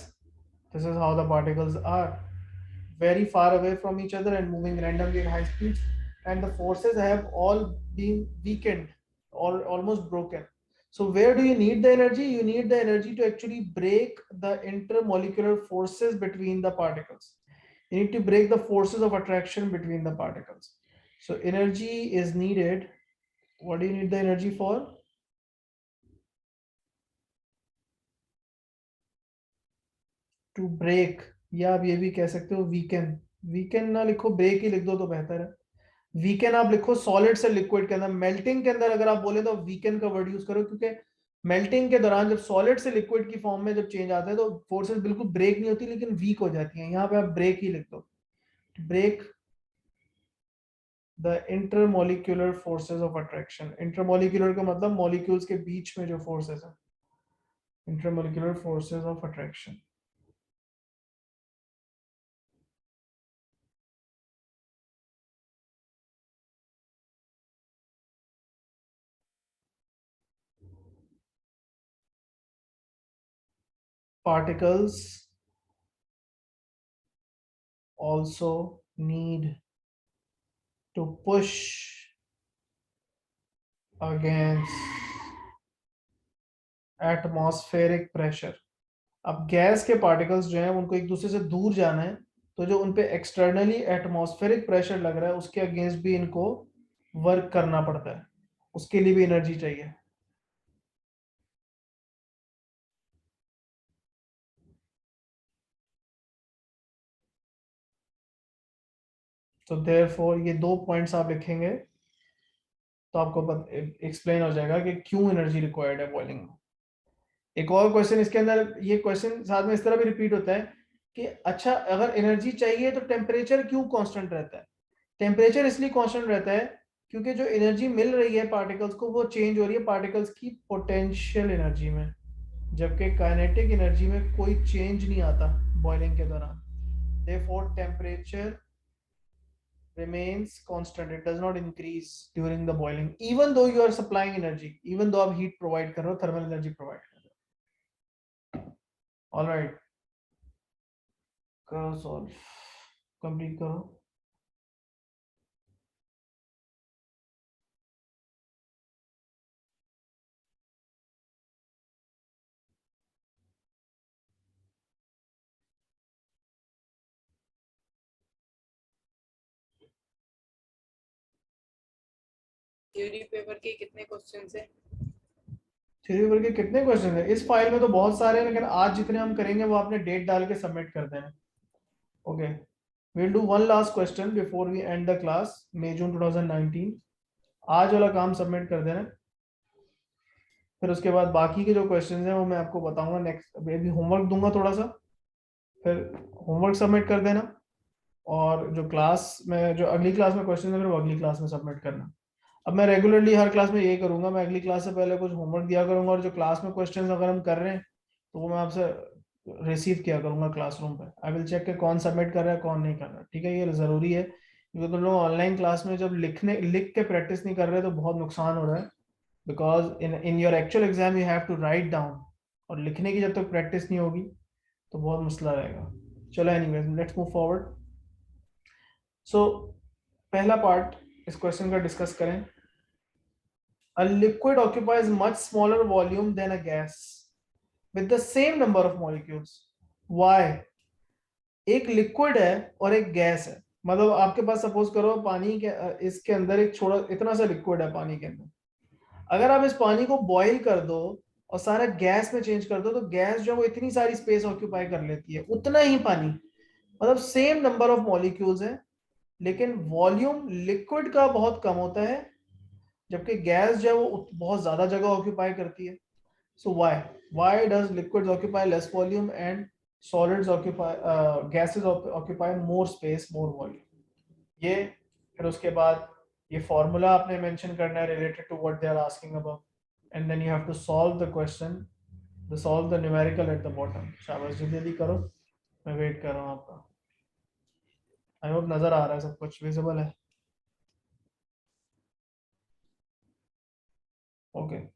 This is how the particles are, very far away from each other and moving randomly at high speeds, and the forces have all been weakened or almost broken. So where do you need the energy? You need the energy to actually break the intermolecular forces between the particles. You need to break the forces of attraction between the particles. So energy is needed. What do you need the energy for? To break, या आप ये भी कह सकते हो weaken. Weaken ना लिखो, break ही लिख दो तो बेहतर है। वीकन आप लिखो सॉलिड से लिक्विड के अंदर, मेल्टिंग के अंदर अगर आप बोले तो वीकन का वर्ड यूज करो, क्योंकि मेल्टिंग के दौरान जब सॉलिड से लिक्विड की फॉर्म में जब चेंज आता है तो फोर्सेस बिल्कुल ब्रेक नहीं होती लेकिन वीक हो जाती हैं। यहाँ पे आप ब्रेक ही लिख दो, break the intermolecular forces of attraction. Intermolecular का मतलब मॉलिक्यूल्स के बीच में जो फोर्सेस है, intermolecular forces of attraction. Particles also need to push against atmospheric pressure. अब गैस के पार्टिकल्स जो हैं उनको एक दूसरे से दूर जाना है, तो जो उनपे एक्सटर्नली एटमॉस्फेरिक प्रेशर लग रहा है उसके अगेंस्ट भी इनको वर्क करना पड़ता है, उसके लिए भी एनर्जी चाहिए। तो देयरफॉर ये 2 पॉइंट्स आप लिखेंगे तो आपको एक्सप्लेन हो जाएगा कि क्यों एनर्जी रिक्वायर्ड है बॉइलिंग में। एक और क्वेश्चन इसके अंदर, ये क्वेश्चन साथ में इस तरह भी रिपीट होता है कि अच्छा अगर एनर्जी चाहिए तो टेम्परेचर क्यों कांस्टेंट रहता है? टेम्परेचर इसलिए कांस्टेंट रहता है क्योंकि जो एनर्जी मिल रही है पार्टिकल्स को वो चेंज हो रही है पार्टिकल्स की पोटेंशियल एनर्जी में, जबकि काइनेटिक एनर्जी में कोई चेंज नहीं आता बॉइलिंग के दौरान। Therefore temperature remains constant, it does not increase during the boiling even though you are supplying energy, even though आप heat provide कर रहे हो, thermal energy provide कर रहे हो। all right, करो सॉल्व, कंप्लीट करो। थ्योरी पेपर के कितने क्वेश्चंस हैं? थ्योरी पेपर के कितने क्वेश्चन है इस फाइल में? तो बहुत सारे हैं, लेकिन आज जितने हम करेंगे वो आपने डेट डाल के सबमिट कर देना। Okay, we'll do one last question before we end the class, May June 2019। आज वाला काम सबमिट कर देना, फिर उसके बाद बाकी के जो क्वेश्चंस हैं वो मैं आपको बताऊंगा नेक्स्ट। अभी होमवर्क दूंगा थोड़ा सा, फिर होमवर्क सबमिट कर देना, और जो क्लास में जो अगली क्लास में क्वेश्चन है फिर वो अगली क्लास में सबमिट करना। अब मैं रेगुलरली हर क्लास में यही करूंगा, मैं अगली क्लास से पहले कुछ होमवर्क दिया करूंगा, और जो क्लास में क्वेश्चन अगर हम कर रहे हैं तो वो मैं आपसे रिसीव किया करूंगा क्लासरूम पे। आई विल चेक के कौन सबमिट कर रहा है कौन नहीं कर रहा है, ठीक है? ये जरूरी है क्योंकि तुम लोग ऑनलाइन क्लास में जब लिख के प्रैक्टिस नहीं कर रहे तो बहुत नुकसान हो रहा है, because in your actual exam you have to write down, और लिखने की जब तक प्रैक्टिस नहीं होगी तो बहुत मसला रहेगा। चलो एनीवेज, लेट्स मूव फॉरवर्ड। सो पहला पार्ट इस क्वेश्चन का डिस्कस करें। A liquid occupies much smaller volume than a gas with the same number of molecules. Why? एक लिक्विड है और एक गैस है, मतलब आपके पास सपोज करो पानी के इसके अंदर एक छोटा इतना सा लिक्विड है पानी के अंदर। अगर आप इस पानी को बॉईल कर दो और सारा गैस में चेंज कर दो तो गैस जो है वो इतनी सारी स्पेस ऑक्यूपाई कर लेती है, उतना ही पानी, मतलब सेम नंबर ऑफ मॉलिक्यूल्स है, लेकिन वॉल्यूम लिक्विड का बहुत कम होता है, जबकि गैस जो है वो बहुत ज्यादा जगह ऑक्यूपाई करती है। So why does liquids occupy less volume and solids occupy gases occupy more space more volume? ये फिर उसके बाद ये फॉर्मूला आपने मेंशन करना है related to what they are asking about, and then you have to solve the question, solve the numerical at the bottom. शाबाश, जल्दी करो, मैं वेट कर रहा हूँ आपका। आई होप नजर आ रहा है, सब कुछ विजिबल है? ओके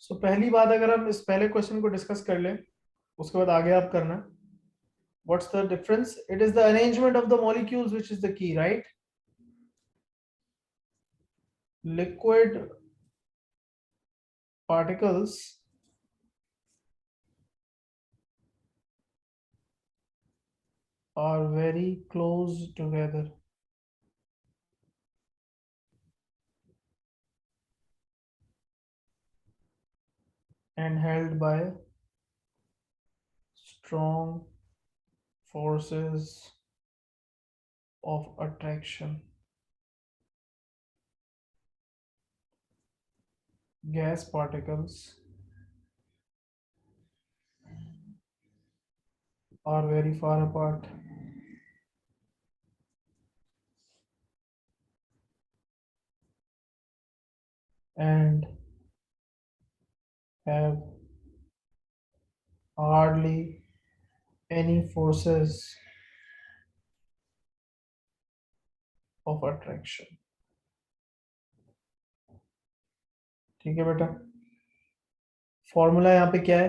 सो पहली बात, अगर हम इस पहले क्वेश्चन को डिस्कस कर लें उसके बाद आगे आप करना। What's the difference? It is the arrangement of the molecules which is the key, right? liquid particles are very close together and held by strong forces of attraction. Gas particles are very far apart and have hardly any forces of attraction. ठीक है बेटा, formula यहाँ पे क्या है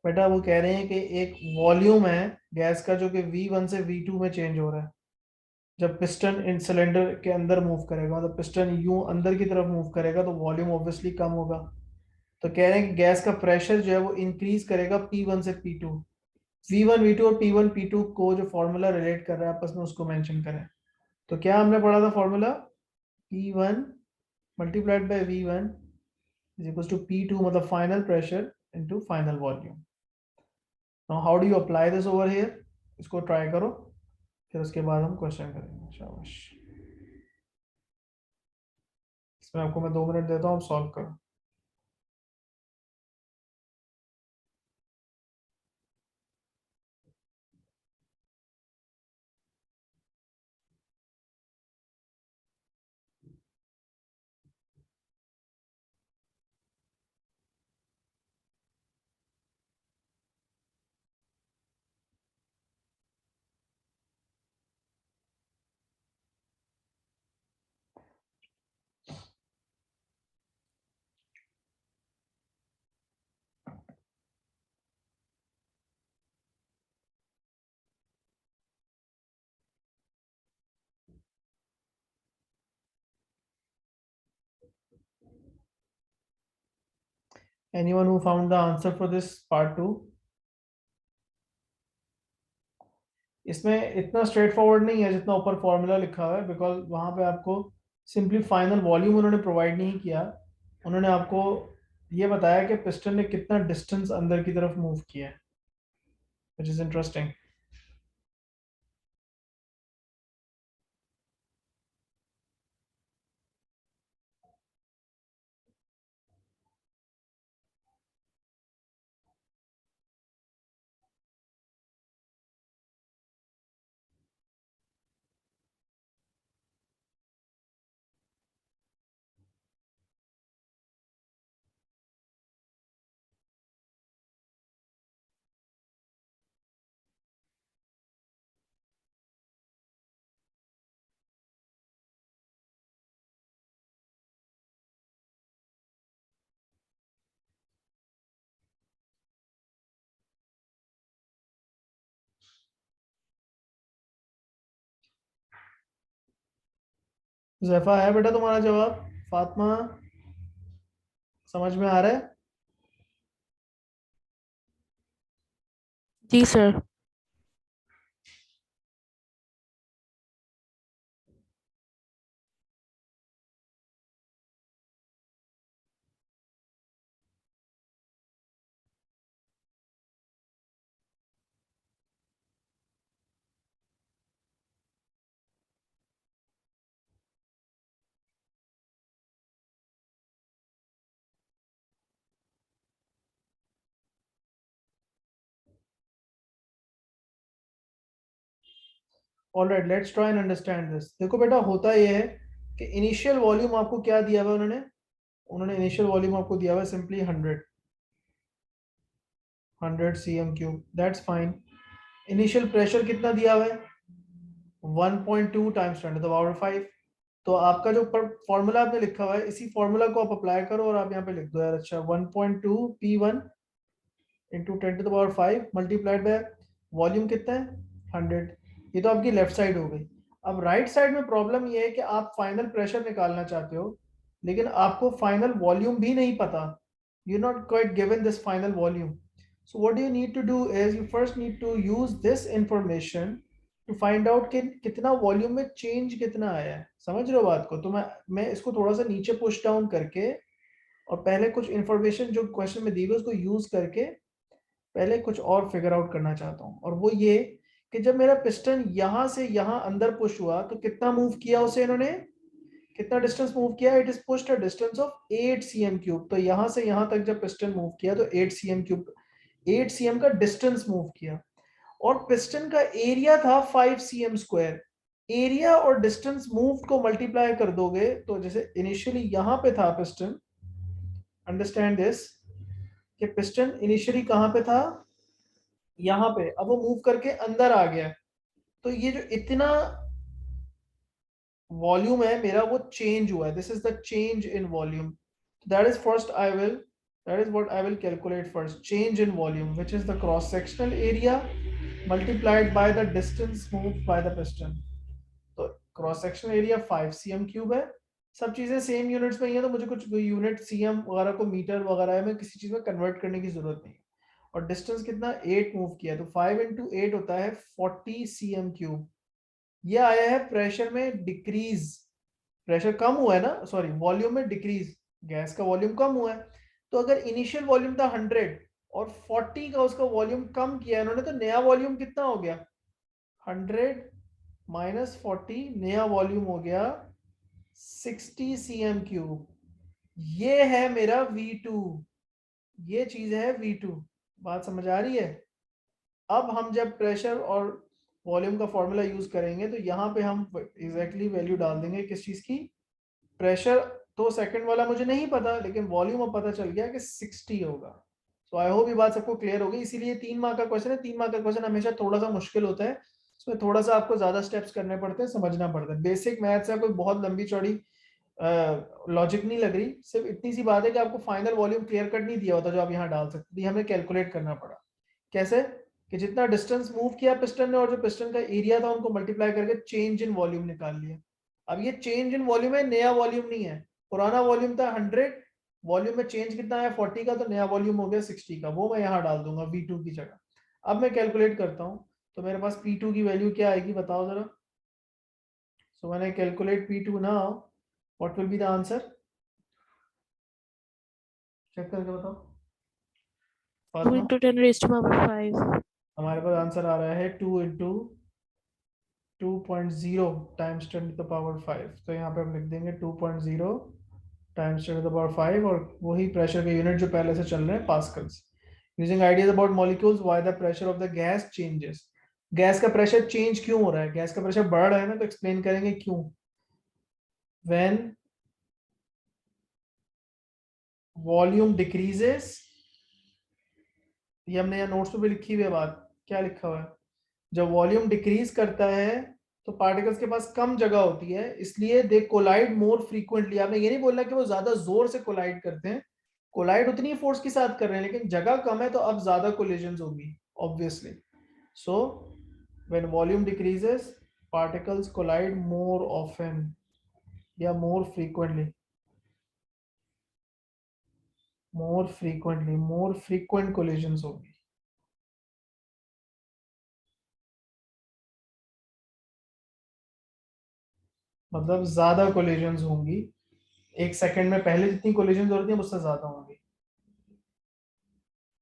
बेटा? वो कह रहे हैं कि एक वॉल्यूम है गैस का जो कि V1 से V2 में चेंज हो रहा है जब पिस्टन इन सिलेंडर के अंदर मूव करेगा, मतलब पिस्टन यूं अंदर की तरफ मूव करेगा तो वॉल्यूम ऑब्वियसली कम होगा। तो कह रहे हैं कि गैस का प्रेशर जो है वो इंक्रीज करेगा P1 से P2। V1 V2 और P1 P2 को जो फॉर्मूला रिलेट कर रहा है आपस में उसको मेंशन करें। तो क्या हमने पढ़ा था formula? P1 multiplied by V1 is equal to P2, मतलब final pressure into final volume. Now how do you apply this over here? इसको ट्राई करो, फिर उसके बाद हम क्वेश्चन करेंगे। शाबाश, इसमें आपको मैं 2 मिनट देता हूँ, आप सॉल्व करो। Anyone who found the answer for this part 2? इसमें इतना स्ट्रेट फॉरवर्ड नहीं है जितना ऊपर फॉर्मूला लिखा हुआ है, बिकॉज वहां पे आपको सिंपली फाइनल वॉल्यूम उन्होंने प्रोवाइड नहीं किया। उन्होंने आपको ये बताया कि पिस्टन ने कितना डिस्टेंस अंदर की तरफ मूव किया है, व्हिच इज इंटरेस्टिंग। जैफा है बेटा तुम्हारा जवाब? फातिमा, समझ में आ रहा है? जी sir. Alright, let's try and understand this. देखो बेटा, होता ये है कि इनिशियल वॉल्यूम आपको क्या दिया हुआ है? उन्होंने इनिशियल वॉल्यूम आपको दिया हुआ है simply 100 cm cube, that's fine. Initial pressure कितना दिया हुआ है? 1.2 टाइम्स 10 टू द पावर 5। तो आपका जो फॉर्मूला आपने लिखा हुआ है, इसी फॉर्मूला को आप अप्लाई करो और आप यहाँ पे लिख दो यार। अच्छा, 1.2 P1 into 10 to the power 5 multiplied by volume कितना है? 100। ये तो आपकी लेफ्ट साइड हो गई। अब राइट साइड में प्रॉब्लम ये है कि आप फाइनल प्रेशर निकालना चाहते हो, लेकिन आपको फाइनल वॉल्यूम भी नहीं पता, you not quite given this final volume. So what you need to do is you first need to use this information to find out कि कितना वॉल्यूम में चेंज कितना आया है. समझ रहे हो बात को? तो मैं इसको थोड़ा सा नीचे पुश डाउन करके और पहले कुछ इंफॉर्मेशन जो क्वेश्चन में दी हुई उसको यूज करके पहले कुछ और फिगर आउट करना चाहता हूँ. और वो ये कि जब मेरा पिस्टन यहां से यहां अंदर पुश हुआ तो कितना मूव किया उसे इन्होंने, कितना डिस्टेंस मूव किया? It is pushed a distance of 8 cm cube. तो यहां से यहां तक जब पिस्टन मूव किया तो 8 cm क्यूब, 8 cm का डिस्टेंस मूव किया. और पिस्टन का एरिया था 5 cm स्क्वायर. एरिया और डिस्टेंस मूव को मल्टीप्लाई कर दोगे तो जैसे इनिशियली यहां पे था पिस्टन, अंडरस्टैंड दिस, कि पिस्टन इनिशियली कहां पे था? यहां पे. अब वो मूव करके अंदर आ गया. तो ये जो इतना वॉल्यूम है मेरा वो चेंज हुआ है. This is the change in volume. That is first I will, that is what I will calculate first. Change in volume, which is the cross sectional area multiplied by the distance moved by the piston. तो cross sectional area 5 cm cube है. सब चीजें same units में ही है तो मुझे कुछ unit CM वगैरह को मीटर वगैरह है, मैं किसी चीज में कन्वर्ट करने की जरूरत नहीं. और डिस्टेंस कितना 8 मूव किया तो 5 into 8 होता है 40 cm क्यूब. ये आया है प्रेशर में डिक्रीज, प्रेशर कम हुआ है ना, सॉरी वॉल्यूम में डिक्रीज, गैस का वॉल्यूम कम हुआ है. तो अगर इनिशियल वॉल्यूम था 100 और 40 का उसका वॉल्यूम कम किया इन्होंने तो नया वॉल्यूम कितना हो गया? 100 माइनस 40, नया वॉल्यूम हो गया 60 cm क्यूब. ये है मेरा V2, ये चीज है V2. बात समझ आ रही है? अब हम जब प्रेशर और वॉल्यूम का फॉर्मूला यूज करेंगे तो यहाँ पे हम एग्जैक्टली वैल्यू डाल देंगे किस चीज की? प्रेशर तो सेकंड वाला मुझे नहीं पता, लेकिन वॉल्यूम अब पता चल गया कि 60 होगा. सो आई होप ये बात सबको क्लियर होगी. इसीलिए 3 मार्क का क्वेश्चन है. 3 मार्क का क्वेश्चन हमेशा थोड़ा सा मुश्किल होता है, उसमें थोड़ा सा आपको ज्यादा स्टेप्स करने पड़ते हैं, समझना पड़ता है. बेसिक मैथ्स है, कोई बहुत लंबी चौड़ी लॉजिक नहीं लग रही. सिर्फ इतनी सी बात है कि आपको फाइनल वॉल्यूम क्लियर कट नहीं दिया होता जो आप यहाँ डाल सकते. हमें कैलकुलेट करना पड़ा. कैसे? कि जितना डिस्टेंस मूव किया पिस्टन ने और जो पिस्टन का एरिया था उनको मल्टीप्लाई करके चेंज इन वॉल्यूम निकाल लिया. अब ये चेंज इन वॉल्यूम है, नया वॉल्यूम नहीं है. पुराना वॉल्यूम था 100, वॉल्यूम में चेंज कितना है 40 का, तो नया वॉल्यूम हो गया 60 का. वो मैं यहाँ डाल दूंगा V2 की जगह. अब मैं कैलकुलेट करता हूँ तो मेरे पास P2 की वैल्यू क्या आएगी बताओ जरा. So when I calculate P2 now, what will be the answer? Check करके बताओ. 2 Fatima, into 10 raised to power 5. हमारे पास आंसर आ रहा है 2 into 2.0 times 10 to the power 5. तो यहाँ पे हम लिख देंगे 2.0 टाइम्स 10 to the power 5 और वही प्रेशर के यूनिट जो पहले से चल रहे हैं pascals. Using ideas about molecules why the pressure of the gas changes. Gas का प्रेशर चेंज क्यों हो रहा है? गैस का प्रेशर बढ़ रहा है ना, तो एक्सप्लेन करेंगे क्यों. व्हेन वॉल्यूम डिक्रीजेस, ये हमने यहाँ नोट्स पे भी लिखी हुई है बात. क्या लिखा हुआ है? जब वॉल्यूम डिक्रीज करता है तो पार्टिकल्स के पास कम जगह होती है, इसलिए दे कोलाइड मोर फ्रीक्वेंटली. आपने ये नहीं बोलना कि वो ज्यादा जोर से कोलाइड करते हैं, कोलाइड उतनी फोर्स के साथ कर रहे हैं, लेकिन जगह कम है तो अब ज्यादा कोलिजन्स होगी obviously. So when volume decreases particles collide more often या more frequently, more frequent collisions होगी. मतलब ज्यादा कोलिजन्स होंगी, एक सेकंड में पहले जितनी कोलिजन्स हो रही थी उससे ज्यादा होंगी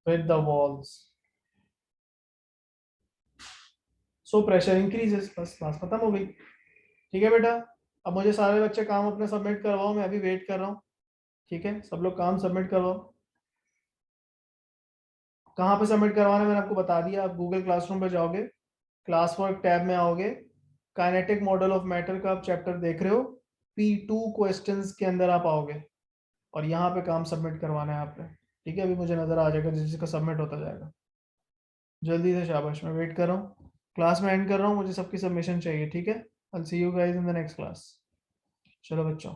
with the walls. So pressure increases. बस बात खत्म हो गई. ठीक है बेटा, अब मुझे सारे बच्चे काम अपने सबमिट करवाओ, मैं अभी वेट कर रहा हूँ. ठीक है, सब लोग काम सबमिट करवाओ. कहाँ पे सबमिट करवाना मैंने आपको बता दिया. आप गूगल क्लासरूम पे जाओगे, क्लास वर्क टैब में आओगे, काइनेटिक मॉडल ऑफ मैटर का आप चैप्टर देख रहे हो, P2 क्वेश्चंस के अंदर आप आओगे और यहाँ पे काम सबमिट करवाना है आपने. ठीक है, अभी मुझे नजर आ जाएगा जिसका सबमिट होता जाएगा. जल्दी से, शाबाश, मैं वेट कर रहा हूँ. क्लास में एंड कर रहा हूँ, मुझे सबकी सबमिशन चाहिए. ठीक है, I'll see you guys in the next class. चलो बच्चों,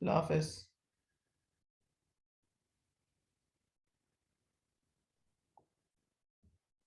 अल्लाह हाफिज़.